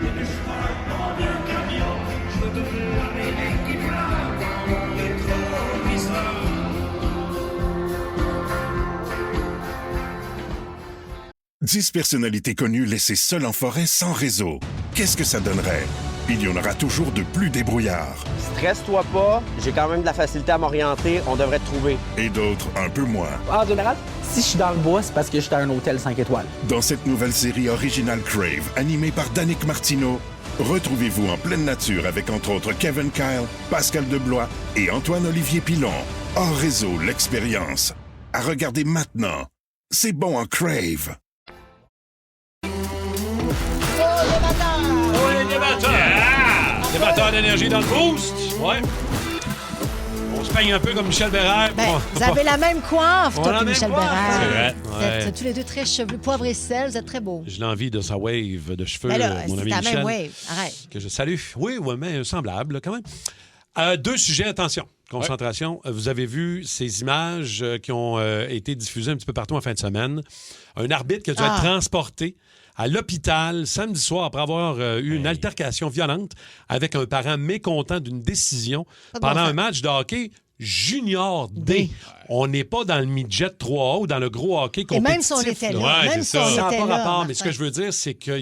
et que je parle dans un camion, je veux toujours mes mecs qui pleurent dans mon rétroviseur. 10 personnalités connues laissées seules en forêt sans réseau. Qu'est-ce que ça donnerait? Il y en aura toujours de plus débrouillards. Stresse-toi pas, j'ai quand même de la facilité à m'orienter, on devrait te trouver. Et d'autres un peu moins. En général, si je suis dans le bois, c'est parce que j'étais à un hôtel 5 étoiles. Dans cette nouvelle série originale Crave, animée par Danick Martineau, retrouvez-vous en pleine nature avec entre autres Kevin Kyle, Pascal Deblois et Antoine-Olivier Pilon. Hors réseau, l'expérience. À regarder maintenant. C'est bon en Crave. Débatteur d'énergie dans le boost. Ouais. On se peigne un peu comme Michel Bérère. Vous avez la même coiffe, toi et Michel Bérère. C'est vrai. Vous êtes tous les deux très chevelus, poivre et sel, vous êtes très beaux. J'ai l'envie de sa wave de cheveux, Mais là, mon ami c'est Michel. la même wave. Arrête. Que je salue. Oui, mais semblable là, quand même. 2 sujets, attention. Concentration. Ouais. Vous avez vu ces images qui ont été diffusées un petit peu partout en fin de semaine. Un arbitre qui a dû être transporté à l'hôpital samedi soir après avoir eu une altercation violente avec un parent mécontent d'une décision pendant un match de hockey junior D. On n'est pas dans le midget 3A ou dans le gros hockey compétitif. Et même si on était là. Même si on était là. Rapport, mais ce que je veux dire, c'est que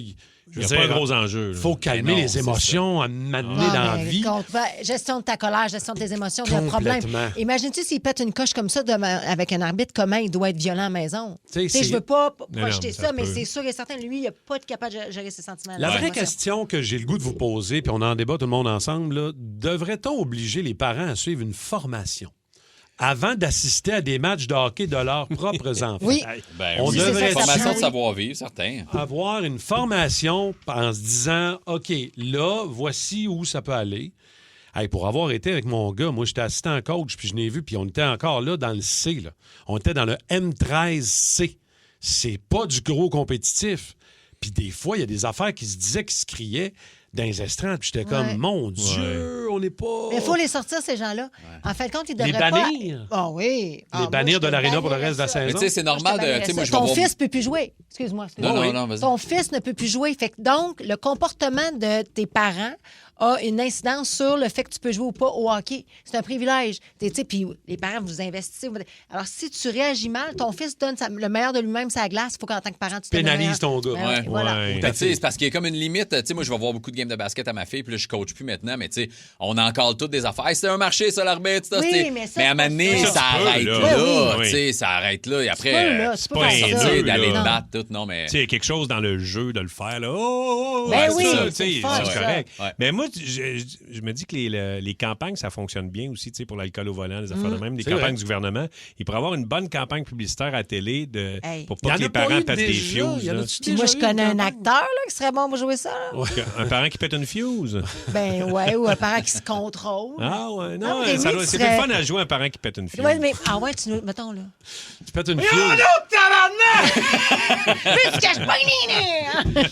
il n'y a pas un gros enjeu. Il faut calmer les émotions, m'amener dans la vie. Gestion de ta colère, gestion de tes émotions, il y a un problème. Imagine-tu s'il pète une coche comme ça avec un arbitre, comment il doit être violent à la maison? Je veux pas projeter ça, mais c'est sûr et certain, lui, il n'est pas capable de gérer ses sentiments. La vraie question que j'ai le goût de vous poser, puis on en débat tout le monde ensemble, là, devrait-on obliger les parents à suivre une formation avant d'assister à des matchs de hockey de leurs propres enfants. Oui. On devrait formation de savoir-vivre, certain. avoir une formation en se disant, OK, là, voici où ça peut aller. Hey, pour avoir été avec mon gars, moi, j'étais assistant coach, puis je l'ai vu, puis on était encore là dans le C. Là. On était dans le M13C. C'est pas du gros compétitif. Puis des fois, il y a des affaires qui se disaient, qui se criaient dans les estrades. Puis j'étais comme, mon Dieu, on n'est pas... Mais il faut les sortir, ces gens-là. En fin de compte, ils devraient Les bannir. pas... Ah oui. Les bannir de l'aréna pour le reste de la saison. Mais tu sais, c'est normal de... Moi, je Ton vais fils ne peut plus jouer. Excuse-moi. Non, vas-y. Ton fils ne peut plus jouer. Fait que donc, le comportement de tes parents a une incidence sur le fait que tu peux jouer ou pas au hockey. C'est un privilège. Puis les parents, vous investissez. Alors, si tu réagis mal, ton fils donne le meilleur de lui-même sa glace. Il faut qu'en tant que parent, tu te pénalises ton gars. Ben, voilà. C'est parce qu'il y a comme une limite. Tu sais, moi, je vais voir beaucoup de games de basket à ma fille, puis là, je coach plus maintenant, mais tu sais, on en colle toutes des affaires. Hey, c'est un marché, ça, l'arbitre. Oui, mais à un moment donné, ça arrête là. Tu sais, ça arrête là. Et après, c'est pas un d'aller te battre, tout. Non, mais. Tu sais, il y a quelque chose dans le jeu de le faire, là. Ben oui, c'est correct. Ouais. Mais moi, je me dis que les campagnes, ça fonctionne bien aussi, tu sais, pour l'alcool au volant, les affaires de même, des campagnes du gouvernement. Il pourrait avoir une bonne campagne publicitaire à la télé pour pas que les parents pètent des fuses. Puis moi, je connais un acteur là, qui serait bon pour jouer ça. Un parent qui pète une fuse. Ben ouais, ou un parent qui se contrôle. Ah ouais, non, c'est plus le fun à jouer un parent qui pète une fuse. Ouais, mais mettons là. Tu pètes une fuse.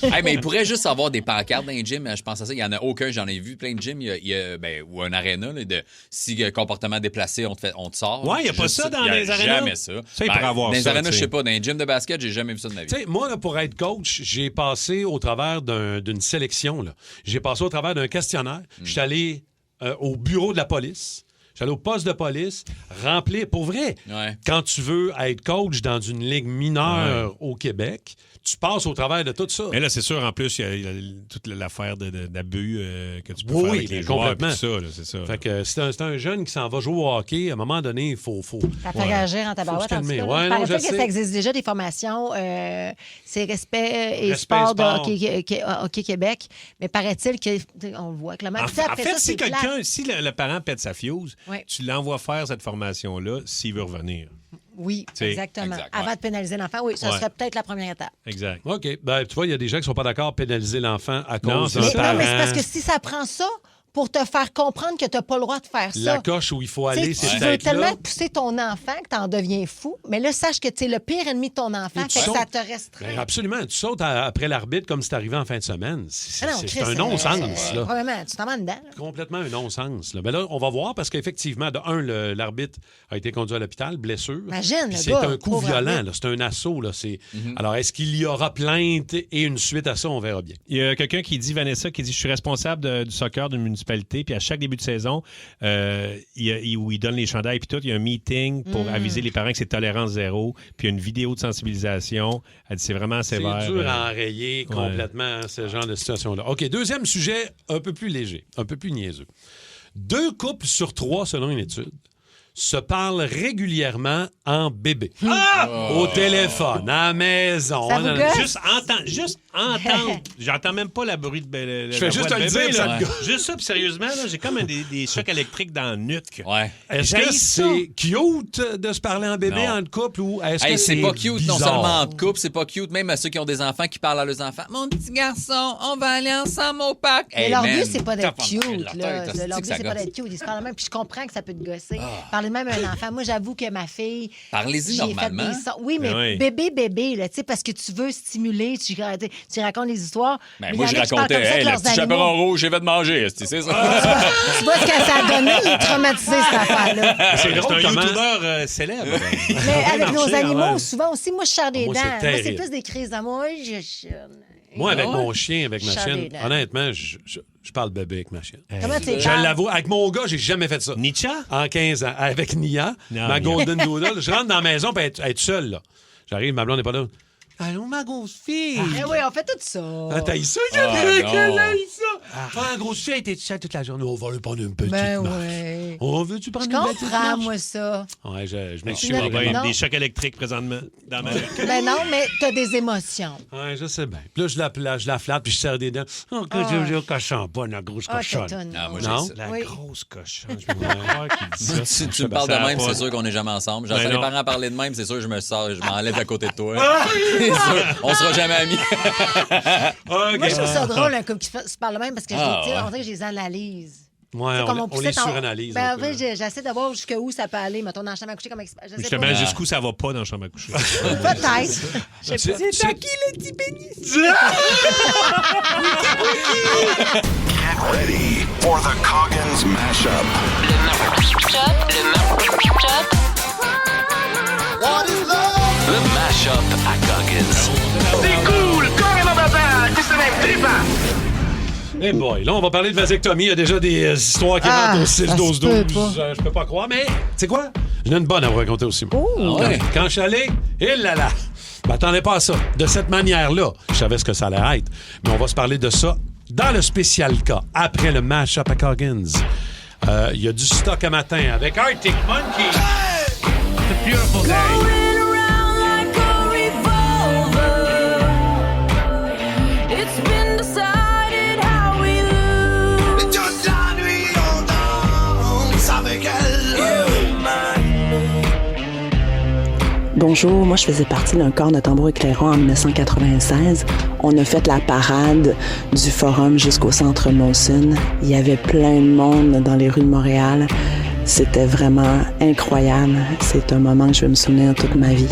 Hey, mais il pourrait juste avoir des pancartes dans les gyms. Je pense à ça. Il n'y en a aucun. J'en ai vu plein de gyms. Ou un aréna. Si comportement déplacé, on te sort. Ouais, il n'y a pas ça dans les arénas. Jamais ça. Ça, il pourrait avoir dans ça. Les arénas, je sais pas. Dans les gyms de basket, j'ai jamais vu ça de ma vie. Tu sais, moi, là, pour être coach, j'ai passé au travers d'une sélection. Là. J'ai passé au travers d'un questionnaire. Je suis allé au bureau de la police. J'allais au poste de police, remplir. Pour vrai, quand tu veux être coach dans une ligue mineure au Québec, tu passes au travers de tout ça. Mais là, c'est sûr, en plus, il y a toute l'affaire d'abus que tu peux faire avec les joueurs. Complètement. Tout ça, là, c'est ça. Fait que c'est un jeune qui s'en va jouer au hockey. À un moment donné, il faut... Ça fait réagir en tabarouette. Faut se calmer. Il paraît que ça existe déjà des formations. C'est respect et sport de hockey Québec. Mais paraît-il qu'on le voit clairement. En fait, si le parent pète sa fuse, tu l'envoies faire cette formation-là s'il veut revenir. Oui, exactement. Avant de pénaliser l'enfant, oui, ça serait peut-être la première étape. Exact. OK. Ben, tu vois, il y a des gens qui ne sont pas d'accord pénaliser l'enfant à cause d'un parent. Non, mais c'est parce que si ça prend ça pour te faire comprendre que tu n'as pas le droit de faire ça. La coche où il faut aller, c'est tu veux tellement pousser ton enfant que tu en deviens fou, mais là, sache que tu es le pire ennemi de ton enfant, fait que ça te restreint. Ben absolument. Tu sautes après l'arbitre comme c'est arrivé en fin de semaine. C'est un non-sens. Probablement, tu t'en vas dedans. Complètement un non-sens. Ben là, on va voir parce qu'effectivement, de un, l'arbitre a été conduit à l'hôpital, blessure. Imagine, c'est un coup violent, c'est un assaut. Là. Alors, est-ce qu'il y aura plainte et une suite à ça? On verra bien. Il y a quelqu'un qui dit, Vanessa, qui dit, je suis responsable du soccer d'une municipalité, puis à chaque début de saison, où il donne les chandails, puis tout, il y a un meeting pour aviser les parents que c'est tolérance zéro, puis il y a une vidéo de sensibilisation. Elle dit, c'est vraiment sévère. C'est dur à enrayer complètement ce genre de situation-là. OK, deuxième sujet, un peu plus léger, un peu plus niaiseux. 2 couples sur 3, selon une étude, se parlent régulièrement en bébé. Au téléphone, à la maison. Juste entendre. J'entends même pas le bruit de je fais juste te le dire, ça. Juste ça, puis sérieusement, là, j'ai comme des chocs électriques dans le nuque. Ouais. Est-ce que c'est cute de se parler en bébé en couple ou est-ce que c'est pas cute, bizarre? Non seulement en couple, c'est pas cute, même à ceux qui ont des enfants qui parlent à leurs enfants. Mon petit garçon, on va aller ensemble au parc. Mais leur but, c'est pas d'être cute. Leur but, c'est pas d'être cute. Ils se parlent même, puis je comprends que ça peut te gosser. Parler même à un enfant. Moi, j'avoue que ma fille. Parlez-y normalement. Oui, mais bébé, là, tu sais, parce que tu veux stimuler, tu racontes des histoires. Ben, moi, je racontais, le petit chaperon rouge, j'ai fait de manger. C'est ça. Tu vois ce que ça a donné, il est traumatisé, cette affaire-là. C'est un youtubeur célèbre. Mais avec nos animaux, souvent aussi, moi, je serre des dents. Moi, c'est plus des crises d'amour. Moi, avec mon chien, avec ma chienne, honnêtement, je parle bébé avec ma chienne. Comment tu Je l'avoue. Avec mon gars, j'ai jamais fait ça. Nietzsche? En 15 ans. Avec Nia, ma Golden Doodle. Je rentre dans la maison pour être seul, là. J'arrive, ma blonde n'est pas là. Allô, ma grosse fille. Ah oui, on fait tout ça. Ah, t'as eu ça? Ah, grosse fille, t'es ça toute la journée. On va lui prendre une petite marche. Ouais. On veut-tu prendre Je une petite marche? comprends, moi, ça. Ouais, je Je m'excuse. suis Non. des chocs électriques présentement dans ma vie. Ben non, mais t'as des émotions. Ouais, je sais bien. Puis là, je la flatte, puis je serre des dents. Oh, que je cochon pas, la grosse cochonne. Moi, Non? j'ai ça. La Oui. grosse cochonne. Je me croire qu'il dit ça. Tu me parles de même, c'est sûr qu'on n'est jamais ensemble. J'entends Ben les non. parents parler de même, c'est sûr que je me sors, je m'enlève à côté de toi. C'est sûr, on sera jamais amis. Moi, je trouve ça drôle, un couple qui se parle de même, parce que on dirait que je les analyse. Ouais, C'est comme on poussait les suranalyse. Ben, un en peu. fait, j'essaie de voir jusqu'où ça peut aller. Mettons, dans la chambre à coucher, comment je sais Justement, pas. jusqu'où ça va pas dans la chambre à coucher. Peut-être. Je sais pas. C'est à qui le petit pénis? Get ready for the Coggins mashup. Le Mashup à Coggins. C'est cool! Carrément papa! C'est ce même trippant! Eh boy, là, on va parler de vasectomie. Il y a déjà des histoires qui rentrent au 6-12-12. Je peux pas croire, mais tu sais quoi? J'en ai une bonne à vous raconter aussi. ouais. Quand je suis allé, là, je m'attendais pas à ça. De cette manière-là, je savais ce que ça allait être. Mais on va se parler de ça dans le spécial cas, après le Mashup à Coggins. Il y a du stock à matin avec Arctic Monkey. It's a beautiful day. Bonjour, moi je faisais partie d'un corps de tambour éclairant en 1996. On a fait la parade du forum jusqu'au centre Molson. Il y avait plein de monde dans les rues de Montréal. C'était vraiment incroyable. C'est un moment que je vais me souvenir toute ma vie.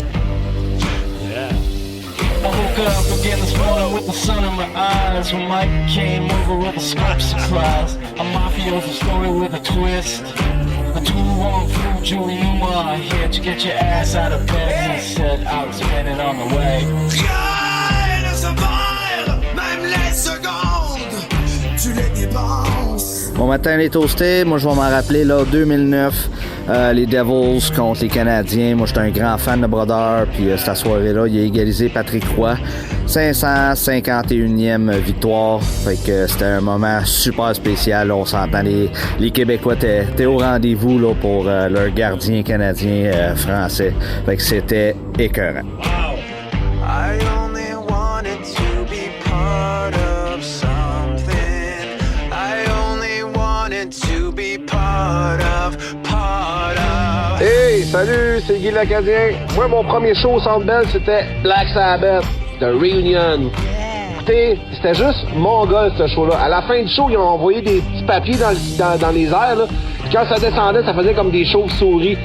I woke up again this morning with the sun in my eyes when Mike came over with a scrap supplies. A mafioso story with a twist. A 2-1 flew Julie Newmar here to get your ass out of bed. And he said I was headed on the way. Rien ne se perd, même les secondes, tu les dépenses. Bon matin les toastés, moi je vais m'en rappeler là 2009, les Devils contre les Canadiens. Moi j'étais un grand fan de Brodeur, puis cette soirée-là, il a égalisé Patrick Roy, 551e victoire. Fait que c'était un moment super spécial. On s'entend, les Québécois étaient au rendez-vous là, pour leur gardien canadien français. Fait que c'était écœurant. I only wanted to be part of something. I only wanted to be part of. Hey, salut, c'est Guy Lacadien. Moi, mon premier show au Centre Bell, c'était Black Sabbath, The Reunion. Écoutez, c'était juste mon gars, ce show-là. À la fin du show, ils ont envoyé des petits papiers dans les airs, là. Puis quand ça descendait, ça faisait comme des chauves-souris.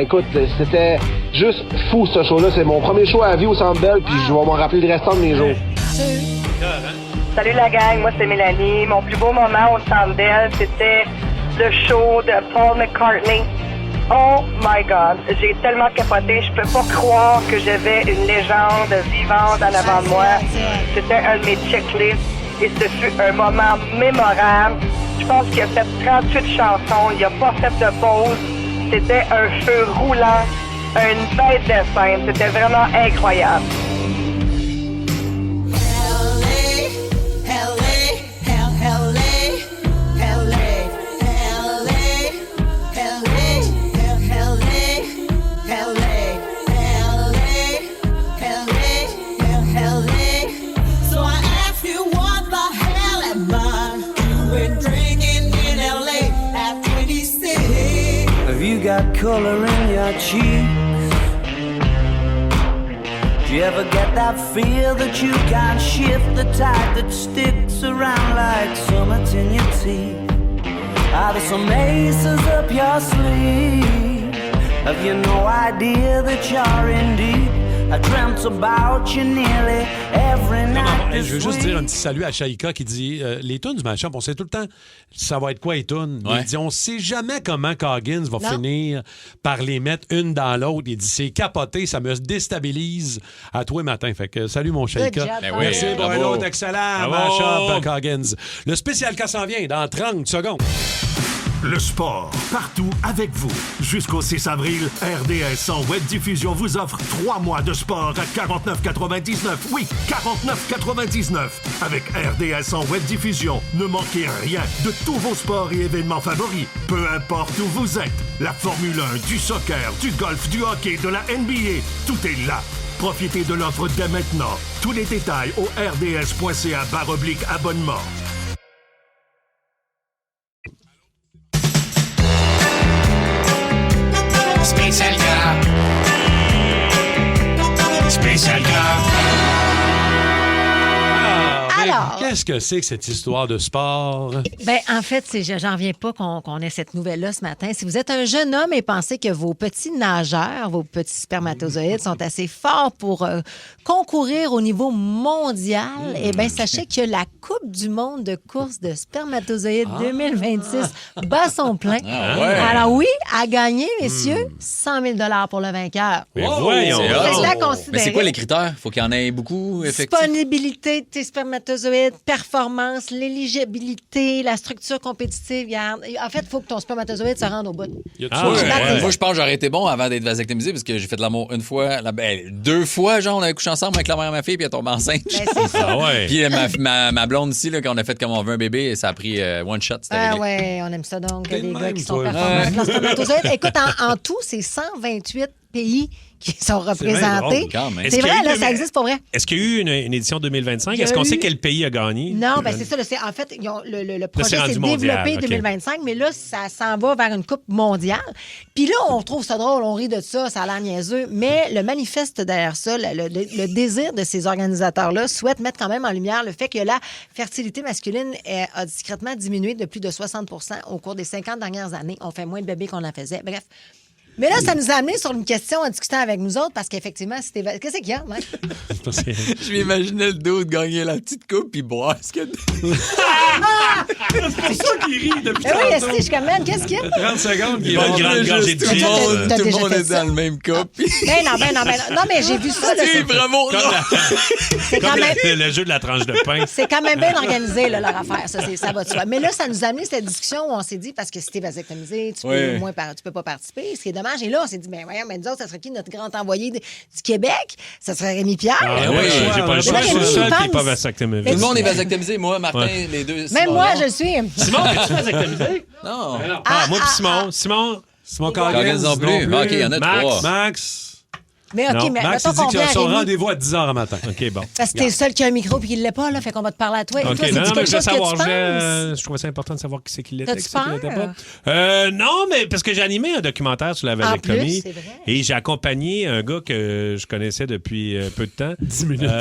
Écoute, c'était juste fou, ce show-là. C'est mon premier show à vie au Centre Bell, puis je vais m'en rappeler le restant de mes jours. Salut la gang, moi c'est Mélanie. Mon plus beau moment au Centre Bell, c'était le show de Paul McCartney. Oh my God, j'ai tellement capoté, je peux pas croire que j'avais une légende vivante en avant de moi. C'était un de mes checklists et ce fut un moment mémorable. Je pense qu'il a fait 38 chansons, il a pas fait de pause. C'était un feu roulant, une bête de scène, c'était vraiment incroyable. Got color in your cheeks. Do you ever get that feel that you can't shift, the tide that sticks around like summits in your teeth? Are there some aces up your sleeve? Have you no idea that you're in deep? I dreamt about you nearly every night. Je veux juste dire un petit salut à Shaika qui dit les tunes du Mashup, on sait tout le temps ça va être quoi les tunes. Ouais. Il dit on sait jamais comment Coggins va Non. finir par les mettre une dans l'autre. Il dit c'est capoté, ça me déstabilise à tous les matins. Fait que salut mon Shaika. job, Ben oui, Merci pour un bravo. autre excellent Bravo. Mashup à Coggins. Le spécial cas s'en vient dans 30 secondes. Le sport, partout avec vous. Jusqu'au 6 avril, RDS en web diffusion vous offre 3 mois de sport à 49,99. Oui, 49,99. Avec RDS en web diffusion, ne manquez rien de tous vos sports et événements favoris. Peu importe où vous êtes. La Formule 1, du soccer, du golf, du hockey, de la NBA, tout est là. Profitez de l'offre dès maintenant. Tous les détails au rds.ca/abonnement. Spécial gars. Spécial gars. Alors, qu'est-ce que c'est que cette histoire de sport? Ben, en fait, j'en reviens pas qu'on ait cette nouvelle-là ce matin. Si vous êtes un jeune homme et pensez que vos petits nageurs, vos petits spermatozoïdes sont assez forts pour concourir au niveau mondial, eh bien, sachez que la Coupe du monde de course de spermatozoïdes 2026 bat son plein. Ah ouais. Alors oui, à gagner, messieurs, 100 000 $ pour le vainqueur. Mais voyons. C'est à Mais considérer. c'est quoi les critères? Faut qu'il y en ait beaucoup, effectivement. Disponibilité de tes spermatozoïdes, performance, l'éligibilité, la structure compétitive. En fait, il faut que ton spermatozoïde se rende au bout. Moi, je pense que j'aurais été bon avant d'être vasectomisé parce que j'ai fait de l'amour une fois, 2 fois, genre, on avait couché ensemble avec la mère de ma fille puis elle tombe enceinte. Ben, c'est ça. Ah ouais. Puis ma blonde ici, là, quand on a fait comme on veut un bébé, ça a pris one shot. Ah ouais, on aime ça donc, T'es les le gars même, qui sont toi. performants avec leurs spermatozoïdes. Écoute, en tout, c'est 128 pays qui sont représentés. drôle, quand même. C'est vrai, là, ça existe pour vrai. Est-ce qu'il y a eu une édition 2025? Il y a Est-ce qu'on eu- sait quel pays a gagné? Non, ben c'est ça. Là, en fait, le projet c'est rendu s'est mondial, développé ok. 2025, mais là, ça s'en va vers une coupe mondiale. Puis là, on trouve ça drôle, on rit de ça, ça a l'air niaiseux, mais le manifeste derrière ça, le désir de ces organisateurs-là souhaite mettre quand même en lumière le fait que la fertilité masculine a discrètement diminué de plus de 60 % au cours des 50 dernières années. On fait moins de bébés qu'on en faisait. Bref. Mais là, ça nous a amené sur une question en discutant avec nous autres parce qu'effectivement, c'était. Qu'est-ce qu'il y a, Mike? Je m'imaginais le dos de gagner la petite coupe puis boire. C'est ça qui rit depuis Eh oui, tantôt. je suis comme, man, qu'est-ce qu'il y a? 30 secondes. Il va une grande gorgée de Tout le gin. monde, T'as tout le déjà monde fait est ça? dans le même cup. Ben non. Non, mais j'ai vu ça. Là, C'est vraiment c'est quand Comme même. le jeu de la tranche de pain. C'est quand même bien organisé, là, leur affaire. Ça va de soi. Mais là, ça nous a amené cette discussion où on s'est dit, parce que si t'es vasectomisé, tu peux, tu peux pas participer, ce qui est dommage. Et là, on s'est dit, ben voyons, mais nous autres, ça serait qui notre grand envoyé du Québec? Ça serait Rémi Pierre. Ah oui, j'ai pas le Mais choix. là, Je suis le Rémi, seul il qui n'est pas pense- vasectomisé. Tout le monde est vasectomisé. Moi, Martin, Ouais. les deux. Même Simon, moi, non. je le suis. Simon, es-tu vasectomisé? Non. Moi puis Simon. Simon Coggins non plus. OK, il y en a Max. 3. Max. Mais OK, Non, mais Max, mettons il dit qu'on qu'il vient a à son Rémi. rendez-vous à 10 h le matin. OK, bon. Parce que t'es le seul qui a un micro puis qu'il l'est pas, là, fait qu'on va te parler à toi. Et OK, toi, c'est non, mais quelque je chose que tu savoir. penses? Je trouvais ça important de savoir qui c'est qui l'était. T'as-tu qui c'est qui l'était peur? pas. Non, mais parce que j'ai animé un documentaire sur la vasectomie. c'est vrai. Et j'ai accompagné un gars que je connaissais depuis peu de temps. 10 minutes.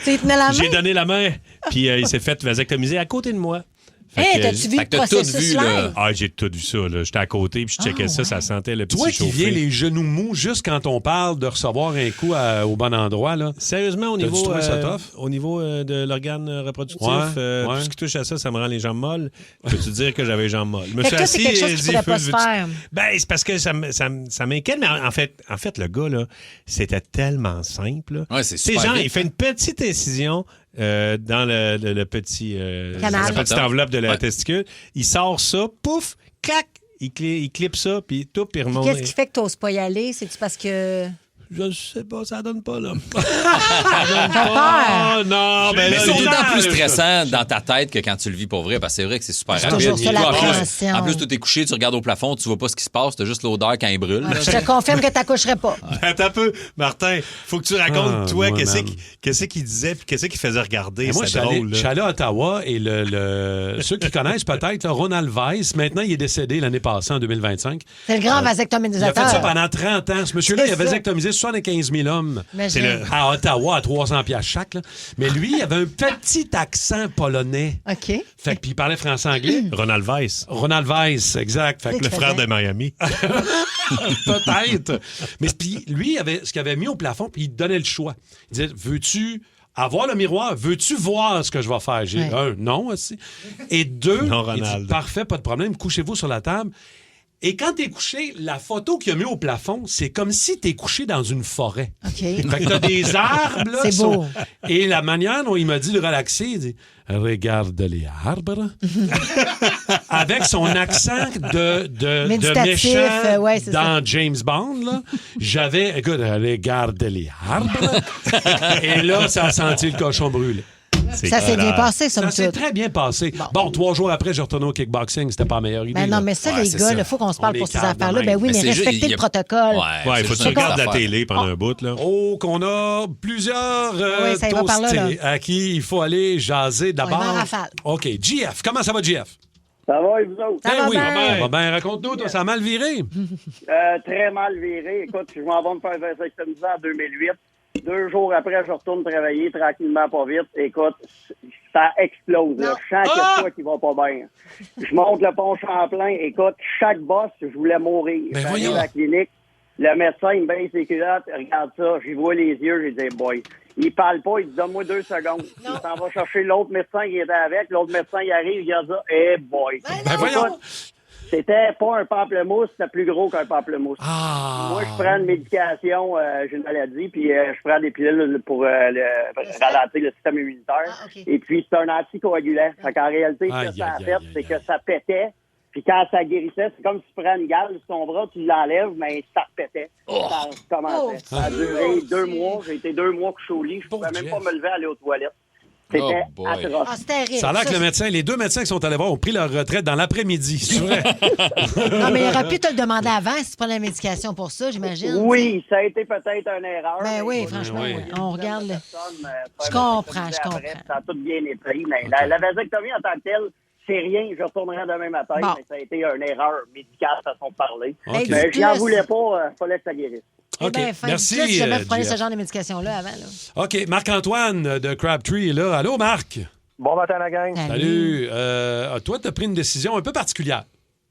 Tu tenais la main? J'ai donné la main, puis il s'est fait vasectomiser à côté de moi. Fait Hey, que- t'as-tu vu fait le que t'as tout processus vu, là. live? Ah, j'ai tout vu ça. Là. J'étais à côté, puis je checkais ça, ça sentait le petit Toi qui chauffé. viens les genoux mous juste quand on parle de recevoir un coup au bon endroit, là. Sérieusement, au T'as-tu niveau, trouvé ça tough? au niveau de l'organe reproductif, Ouais. tout ce qui touche à ça, ça me rend les jambes molles. Peux-tu dire que j'avais les jambes molles? Je me Fait suis que toi, c'est assis quelque chose et qui j'ai pourrait dit, pas se faire. Ben, c'est parce que ça m'inquiète, mais en fait, le gars, là, c'était tellement simple. Ouais, c'est Ces super gens, vite, il fait une petite incision dans le petit Canal. la petite enveloppe de la Ouais. testicule. Il sort ça, pouf, clac, il clip ça, puis tout, puis il remonte. Qu'est-ce qui fait que t'oses pas y aller? C'est-tu parce que. Je sais pas, ça donne pas, là. T'as peur? Non, Mais là, c'est tout le temps plus là, stressant dans ta tête que quand tu le vis pour vrai, parce que c'est vrai que c'est super C'est rapide. toujours ça, Toi, l'appréhension. en plus, tout est couché, tu regardes au plafond, tu vois pas ce qui se passe, t'as juste l'odeur quand il brûle. là. Je te confirme que t'accoucherais pas. Attends un peu, Martin, faut que tu racontes, Ah, toi, moi, qu'est-ce qu'il disait puis qu'est-ce qu'il faisait regarder. Et moi, je C'est suis allé- drôle, je là. suis allé à Ottawa et ceux qui connaissent peut-être, là, Ronald Weiss, maintenant, il est décédé l'année passée, en 2025. C'est le grand Il a vasectomisateur. fait ça pendant 30 ans. Ce monsieur-là, C'est il a ça. vasectomisé 75 000 hommes Imagine. à Ottawa à 300 piastres chaque. Là. Mais lui, il avait un petit accent polonais. OK. Fait que, puis il parlait français-anglais. Ronald Weiss, Ronald Weiss, exact. Fait que le frère de Miami. Peut-être. Mais puis lui, il avait ce qu'il avait mis au plafond, puis il te donnait le choix. Il disait, veux-tu avoir le miroir? Veux-tu voir ce que je vais faire? J'ai Ouais. non aussi. Et 2, Non, il dit, Ronald. parfait, pas de problème, couchez-vous sur la table. Et quand t'es couché, la photo qu'il a mis au plafond, c'est comme si t'es couché dans une forêt. OK. Fait que t'as des arbres, là. C'est qui beau. sont- Et la manière dont il m'a dit de relaxer, il dit « Regarde les arbres. » Avec son accent de Méditatif, méchant ouais, c'est dans James Bond, là. J'avais « Écoute, regarde les arbres. » Et là, ça a senti le cochon brûlé. Ça s'est bien passé, somme Ça s'est toute. très bien passé. Bon, 3 jours après, j'ai retourné au kickboxing. C'était pas la meilleure idée. Ben non, là. mais ça, Ouais, les c'est gars, ça. il faut qu'on se parle On pour est ces calme de affaires-là. même. Ben oui, mais c'est respectez juste- le protocole. Ouais, faut que tu regardes la télé pendant un bout, là. Oh, qu'on a plusieurs Oui, ça y va par là, toastés à qui il faut aller jaser d'abord. On y va en rafale. OK. GF, comment ça va, GF? Ça va, et vous autres? Ça va oui, bien. ça va bien. Raconte-nous, toi, ça a mal viré. Très mal viré. Écoute, je m'en vais me faire vasectomiser en 2008. 2 jours après, je retourne travailler tranquillement, pas vite. Écoute, ça explose. Là. Je sens qu'il y a quoi qui va pas bien. Je monte le pont Champlain. Écoute, chaque boss, je voulais mourir. J'arrive à la clinique. Le médecin, il me baisse les culottes. Regarde ça. J'y vois les yeux. J'ai dit, boy. Il parle pas. Il dit, donne-moi 2 secondes. Il s'en va chercher l'autre médecin qui était avec. L'autre médecin, il arrive. Il regarde ça. Eh, boy. Ben voyons. Écoute, c'était pas un pamplemousse, c'était plus gros qu'un pamplemousse. Moi, je prends une médication, j'ai une maladie, puis je prends des pilules pour ralentir le système immunitaire. Et puis, c'est un anticoagulant. Fait qu'en réalité, ce que ça a fait, c'est que ça pétait. Puis quand ça guérissait, c'est comme si tu prends une gale sur ton bras, tu l'enlèves, mais ça repétait. Ça recommençait. Ça a duré 2 mois. J'ai été 2 mois couché au lit. Je pouvais même pas me lever aller aux toilettes. C'était atroce. Ah, c'est terrible. Ça a l'air que le médecin, les 2 médecins qui sont allés voir ont pris leur retraite dans l'après-midi. C'est vrai? Non, mais il aurait pu te le demander avant si tu prends la médication pour ça, j'imagine. Oui, ça a été peut-être une erreur. Ben oui, mais franchement, oui. oui. On regarde. Je Je comprends. Ça a tout bien été. Mais la vasectomie en tant que telle, c'est rien. Je retournerai demain matin. Bon. Mais ça a été une erreur médicale, façon de parler. OK. Mais je n'en Plus. voulais pas. Il fallait que ça guérisse. Eh bien, Merci, si jamais vous prenez GF. ce genre de médication-là avant. Là. OK, Marc-Antoine de Crabtree est là. Allô, Marc? Bon matin, la gang. Salut. Toi, tu as pris une décision un peu particulière.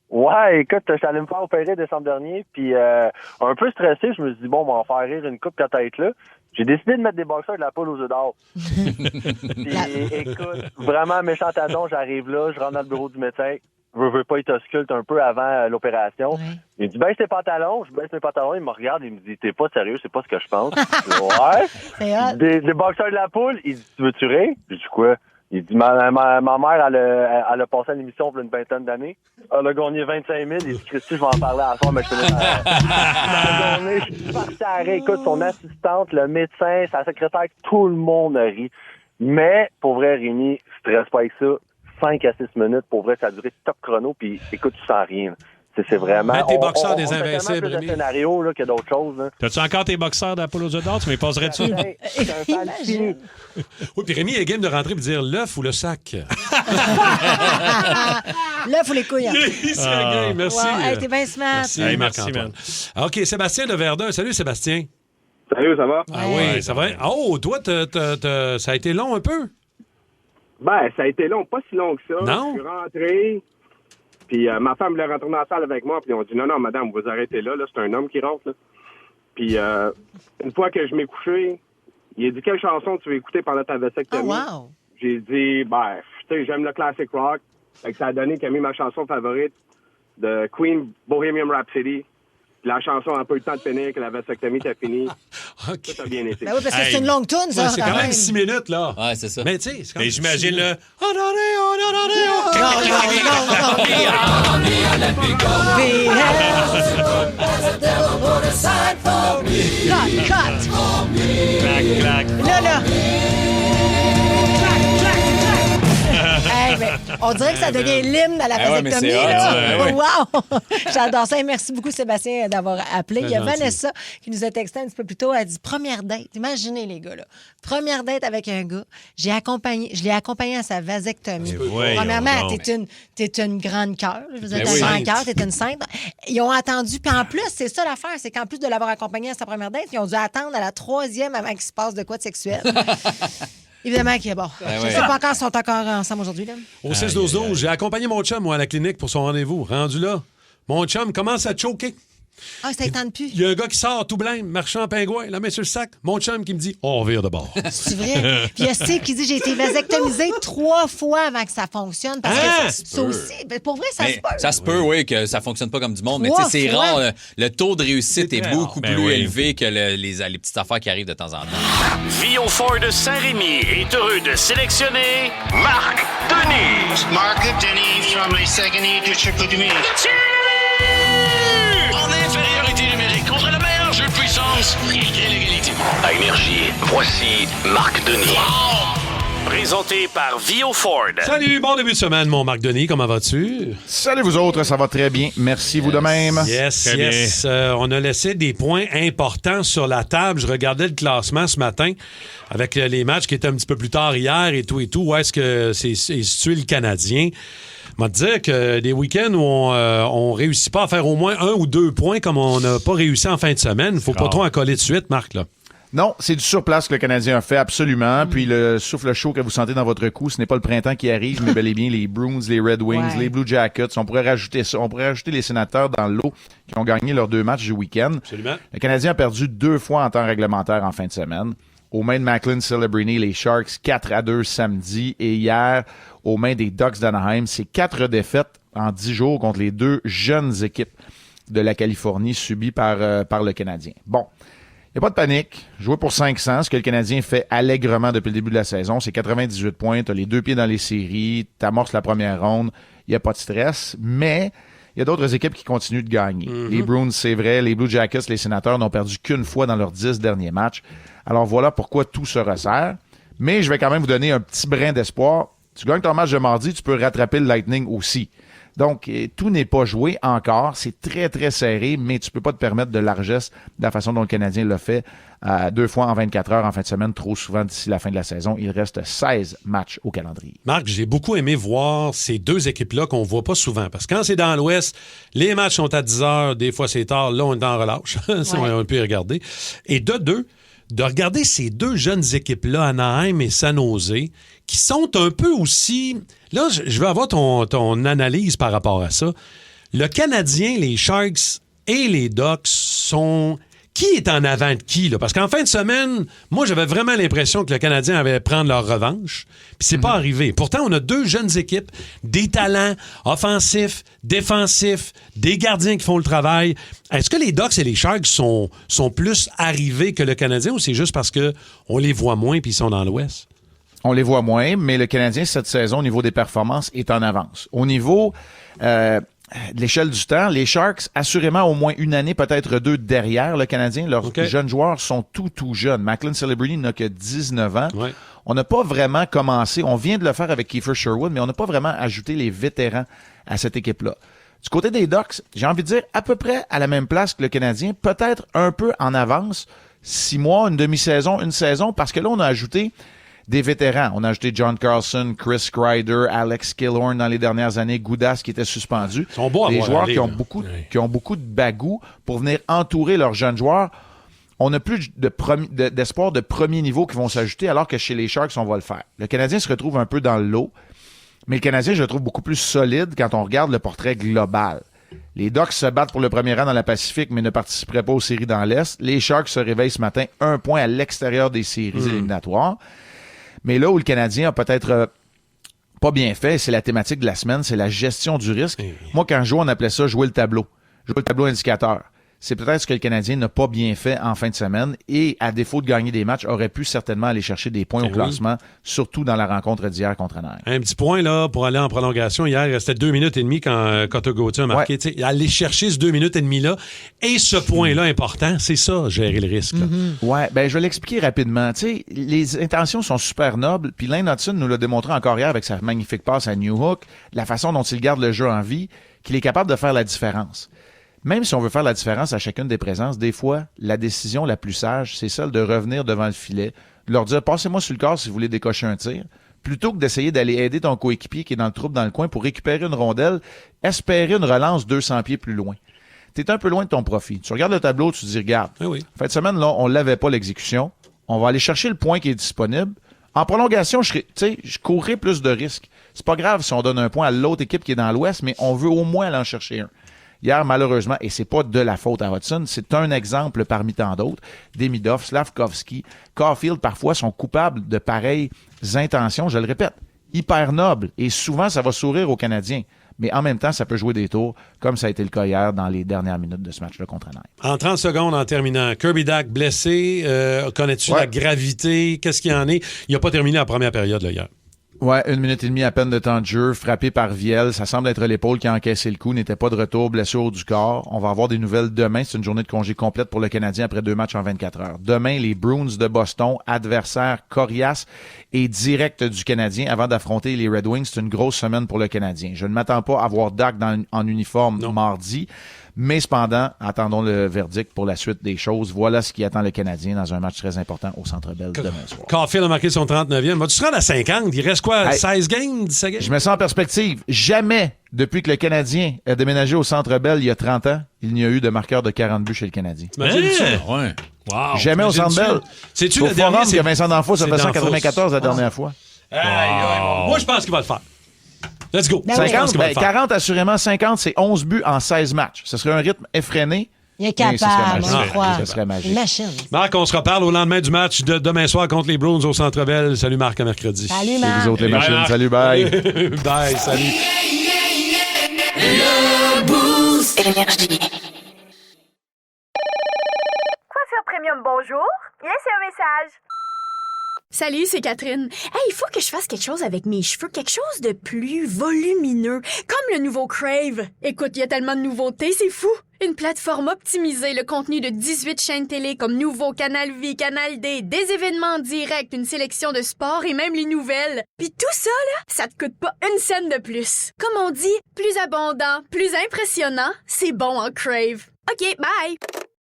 Ouais, écoute, je suis allé me faire opérer décembre dernier, puis un peu stressé, je me suis dit, bon, on va en faire rire une coupe peut-être là. J'ai décidé de mettre des boxeurs de la poule aux œufs d'or. Puis, écoute, vraiment méchant tâton, j'arrive là, je rentre dans le bureau du médecin. Veux pas, il t'ausculte un peu avant l'opération. Il me dit, baisse tes pantalons. Je baisse mes pantalons. Il me regarde, il me dit, t'es pas sérieux, c'est pas ce que je pense. Ouais. Des boxeurs de la poule. Il dit, tu veux-tu rire? Je dis, quoi? Il dit, ma mère, elle a passé à l'émission pour une vingtaine d'années. Elle a gagné 25 000. Il dit, Christy, je vais en parler à la soir, mais je te laisse. Je suis parti à rire. Écoute, son assistante, le médecin, sa secrétaire, tout le monde a ri. Mais, pour vrai, Rémi, stresse pas avec ça. 5 à 6 minutes, pour vrai, ça a duré top chrono, puis écoute, tu sens rien. C'est vraiment... Ben, tes boxeurs des on fait Invincibles, tellement plus de Rémi. scénarios là, qu'il y a d'autres choses. Là. T'as-tu encore tes boxeurs d'Apollo d'or? Tu m'y passerais dessus? Imagine. Oui, puis Rémi est game de rentrer et de dire l'œuf ou le sac. L'œuf ou les couilles. Il serait game, merci. Wow, hey, t'es bien smart. Merci, Hey, Marc-Antoine. OK, Sébastien de Verdun. Salut, Sébastien. Salut, ça va? Ah oui, ça va. Oh, toi, ça a été long un peu? Ben, ça a été long, pas si long que ça. Non? Je suis rentré, puis ma femme voulait rentrer dans la salle avec moi, puis on dit non, madame, vous arrêtez là, c'est un homme qui rentre, là. Puis une fois que je m'ai couché, il a dit quelle chanson tu veux écouter pendant ta vasectomie? Oh, wow. J'ai dit, ben, tu sais, j'aime le classic rock. Fait que ça a donné qu'il a mis ma chanson favorite de Queen, Bohemian Rhapsody. Puis la chanson a un peu le temps de finir, que la vasectomie t'a fini. Tout a bien été. Ben oui, parce que c'est une longue toune, ça. Ouais, c'est quand même 6 minutes, là. Ouais, c'est ça. Mais tu sais, c'est quand Mais même j'imagine 6 le. minutes. Cut! Clac, clac. Là. Hey, ben, on dirait que ça devient l'hymne à la Ah ouais, mais vasectomie. c'est hot, là. ça, ouais. Wow! J'adore ça. Et merci beaucoup, Sébastien, d'avoir appelé. Il y a gentil. Vanessa qui nous a texté un petit peu plus tôt. Elle dit première date. Imaginez, les gars, là. Première date avec un gars. Je l'ai accompagné à sa vasectomie. voyons Premièrement, donc. t'es une grande cœur. Je veux dire, Ben t'as oui. un grand cœur, t'es une sainte. Ils ont attendu. Puis en plus, c'est ça l'affaire, c'est qu'en plus de l'avoir accompagné à sa première date, ils ont dû attendre à la 3e avant qu'il se passe de quoi de sexuel. Évidemment qu'il est bon. Ben Je oui. sais pas encore s'ils sont encore ensemble aujourd'hui. Là. Au 6-12-12, j'ai accompagné mon chum, moi, à la clinique pour son rendez-vous. Rendu là, mon chum commence à choquer. Ah, ça ne tente plus. Il y a un gars qui sort tout blême, marchand en pingouin, la main sur le sac. Mon chum qui me dit, on vire de bord. C'est vrai. Puis il y a Steve qui dit, j'ai été vasectomisé 3 fois avant que ça fonctionne. Parce que ça aussi, pour vrai, ça se peut. Ça se peut, oui, que ça fonctionne pas comme du monde. Mais 3 tu sais, c'est fois. rare. Le taux de réussite est beaucoup Ben plus oui. élevé que les petites affaires qui arrivent de temps en temps. Vio Ford de Saint-Rémy est heureux de sélectionner Marc Denis. Mark Denis from the Saguenay to Chicoutimi. En infériorité numérique contre le meilleur jeu de puissance et l'égalité. À Énergie, voici Marc Denis. Présenté par Vio Ford. Salut, bon début de semaine, mon Marc Denis, comment vas-tu? Salut vous autres, ça va très bien. Merci, vous de même. Yes. On a laissé des points importants sur la table. Je regardais le classement ce matin avec les matchs qui étaient un petit peu plus tard hier et tout. Où est-ce que c'est situé le Canadien? Je vais te dire que des week-ends où on réussit pas à faire au moins 1 ou 2 points comme on n'a pas réussi en fin de semaine, faut pas trop en coller de suite, Marc, là. Non, c'est du surplace que le Canadien a fait, absolument. Puis le souffle chaud que vous sentez dans votre cou, ce n'est pas le printemps qui arrive, mais bel et bien les Bruins, les Red Wings, les Blue Jackets. On pourrait rajouter ça. On pourrait rajouter les Sénateurs dans l'eau qui ont gagné leurs 2 matchs du week-end. Absolument. Le Canadien a perdu 2 fois en temps réglementaire en fin de semaine. Aux mains de Macklin Celebrini, les Sharks 4-2 samedi. Et hier, aux mains des Ducks d'Anaheim, c'est 4 défaites en 10 jours contre les 2 jeunes équipes de la Californie subies par le Canadien. Bon. Il n'y a pas de panique. Jouer pour 500, ce que le Canadien fait allègrement depuis le début de la saison, c'est 98 points, tu as les 2 pieds dans les séries, tu amorces la première ronde, il n'y a pas de stress, mais il y a d'autres équipes qui continuent de gagner. Les Bruins, c'est vrai, les Blue Jackets, les Sénateurs n'ont perdu qu'une fois dans leurs 10 derniers matchs. Alors voilà pourquoi tout se resserre. Mais je vais quand même vous donner un petit brin d'espoir. Tu gagnes ton match de mardi, tu peux rattraper le Lightning aussi. Donc, tout n'est pas joué encore. C'est très, très serré, mais tu peux pas te permettre de largesse de la façon dont le Canadien l'a fait 2 fois en 24 heures en fin de semaine, trop souvent d'ici la fin de la saison. Il reste 16 matchs au calendrier. Marc, j'ai beaucoup aimé voir ces 2 équipes-là qu'on voit pas souvent. Parce que quand c'est dans l'Ouest, les matchs sont à 10 heures, des fois c'est tard. Là, on est en relâche. On peut y regarder. Et de regarder ces 2 jeunes équipes-là, Anaheim et San Jose, qui sont un peu aussi... Là, je veux avoir ton analyse par rapport à ça. Le Canadien, les Sharks et les Ducks sont... Qui est en avant de qui, là? Parce qu'en fin de semaine, moi, j'avais vraiment l'impression que le Canadien allait prendre leur revanche. Puis c'est pas arrivé. Pourtant, on a 2 jeunes équipes, des talents offensifs, défensifs, des gardiens qui font le travail. Est-ce que les Ducks et les Sharks sont plus arrivés que le Canadien ou c'est juste parce que on les voit moins puis ils sont dans l'Ouest? On les voit moins, mais le Canadien, cette saison, au niveau des performances, est en avance. Au niveau de l'échelle du temps, les Sharks, assurément, au moins une année, peut-être 2 derrière le Canadien. Leurs jeunes joueurs sont tout jeunes. Macklin Celebrini n'a que 19 ans. Ouais. On n'a pas vraiment commencé. On vient de le faire avec Kiefer Sherwood, mais on n'a pas vraiment ajouté les vétérans à cette équipe-là. Du côté des Ducks, j'ai envie de dire à peu près à la même place que le Canadien, peut-être un peu en avance, 6 mois, une demi-saison, une saison, parce que là, on a ajouté des vétérans. On a ajouté John Carlson, Chris Kreider, Alex Killorn dans les dernières années, Goudas qui était suspendu. Ils sont beaux à des voir joueurs aller, qui ont beaucoup de bagou pour venir entourer leurs jeunes joueurs. On n'a plus d'espoir de premier niveau qui vont s'ajouter, alors que chez les Sharks, on va le faire. Le Canadien se retrouve un peu dans le lot, mais le Canadien, je le trouve beaucoup plus solide quand on regarde le portrait global. Les Ducks se battent pour le premier rang dans la Pacifique, mais ne participeraient pas aux séries dans l'Est. Les Sharks se réveillent ce matin 1 point à l'extérieur des séries éliminatoires. Mais là où le Canadien a peut-être pas bien fait, c'est la thématique de la semaine, c'est la gestion du risque. Moi, quand je jouais, on appelait ça jouer le tableau indicateur. C'est peut-être ce que le Canadien n'a pas bien fait en fin de semaine et, à défaut de gagner des matchs, aurait pu certainement aller chercher des points au classement, surtout dans la rencontre d'hier contre Anaheim. Un petit point là pour aller en prolongation. Hier, il restait 2 minutes et demie quand Cutter Gauthier a marqué. Ouais. Aller chercher ce 2 minutes et demie-là et ce point-là important, c'est ça, gérer le risque. Ouais, ben je vais l'expliquer rapidement. T'sais, les intentions sont super nobles, puis Lane Hudson nous l'a démontré encore hier avec sa magnifique passe à New Hook, la façon dont il garde le jeu en vie, qu'il est capable de faire la différence. Même si on veut faire la différence à chacune des présences, des fois, la décision la plus sage, c'est celle de revenir devant le filet, de leur dire « Passez-moi sur le corps si vous voulez décocher un tir », plutôt que d'essayer d'aller aider ton coéquipier qui est dans le trouble dans le coin pour récupérer une rondelle, espérer une relance 200 pieds plus loin. T'es un peu loin de ton profit. Tu regardes le tableau, tu te dis « Regarde, fin de semaine, là, on l'avait pas l'exécution, on va aller chercher le point qui est disponible. En prolongation, je courrais plus de risques. C'est pas grave si on donne un point à l'autre équipe qui est dans l'Ouest, mais on veut au moins aller en chercher un. » Hier, malheureusement, et c'est pas de la faute à Hudson, c'est un exemple parmi tant d'autres. Demidov, Slavkovski, Caulfield, parfois, sont coupables de pareilles intentions, je le répète, hyper nobles. Et souvent, ça va sourire aux Canadiens. Mais en même temps, ça peut jouer des tours, comme ça a été le cas hier dans les dernières minutes de ce match-là contre Anaheim. En 30 secondes, en terminant, Kirby Dach blessé, connais-tu la gravité? Qu'est-ce qu'il y en est? Il n'a pas terminé la première période là, hier. Ouais, 1 minute et demie à peine de temps de jeu, frappé par Viel. Ça semble être l'épaule qui a encaissé le coup, n'était pas de retour, blessure du corps. On va avoir des nouvelles demain. C'est une journée de congé complète pour le Canadien après 2 matchs en 24 heures. Demain, les Bruins de Boston, adversaire coriace et direct du Canadien avant d'affronter les Red Wings. C'est une grosse semaine pour le Canadien. Je ne m'attends pas à voir Dach en uniforme mardi. Mais cependant, attendons le verdict pour la suite des choses. Voilà ce qui attend le Canadien dans un match très important au Centre Bell demain soir. Caulfield a marqué son 39e. Vas-tu se rendre à 50? Il reste quoi? 16 games? 17 games? Je mets ça en perspective. Jamais, depuis que le Canadien a déménagé au Centre Bell il y a 30 ans, il n'y a eu de marqueur de 40 buts chez le Canadien. T'imagines-tu? Ouais. Wow. Jamais au Centre Bell. C'est-tu au le dernier? Forum, il y a Vincent D'Anfos, ça fait D'Anfos. 194 la dernière fois. Moi, je pense qu'il va le faire. Let's go. 50, 40 assurément, 50, c'est 11 buts en 16 matchs. Ce serait un rythme effréné. Il est capable, on croit. Ce serait magique. Une machine. Marc, on se reparle au lendemain du match de demain soir contre les Bruins au Centre Bell. Salut Marc, à mercredi. Salut Marc. C'est vous autres les machines. Marc. Salut, bye. Bye, salut. Le Boost. Énergie. Coiffure Premium, bonjour. Laissez un message. Salut, c'est Catherine. Hey, il faut que je fasse quelque chose avec mes cheveux, quelque chose de plus volumineux, comme le nouveau Crave. Écoute, il y a tellement de nouveautés, c'est fou. Une plateforme optimisée, le contenu de 18 chaînes télé comme Nouveau, Canal Vie, Canal D, des événements en direct, une sélection de sports et même les nouvelles. Puis tout ça, là, ça te coûte pas une scène de plus. Comme on dit, plus abondant, plus impressionnant, c'est bon en Crave. OK, bye!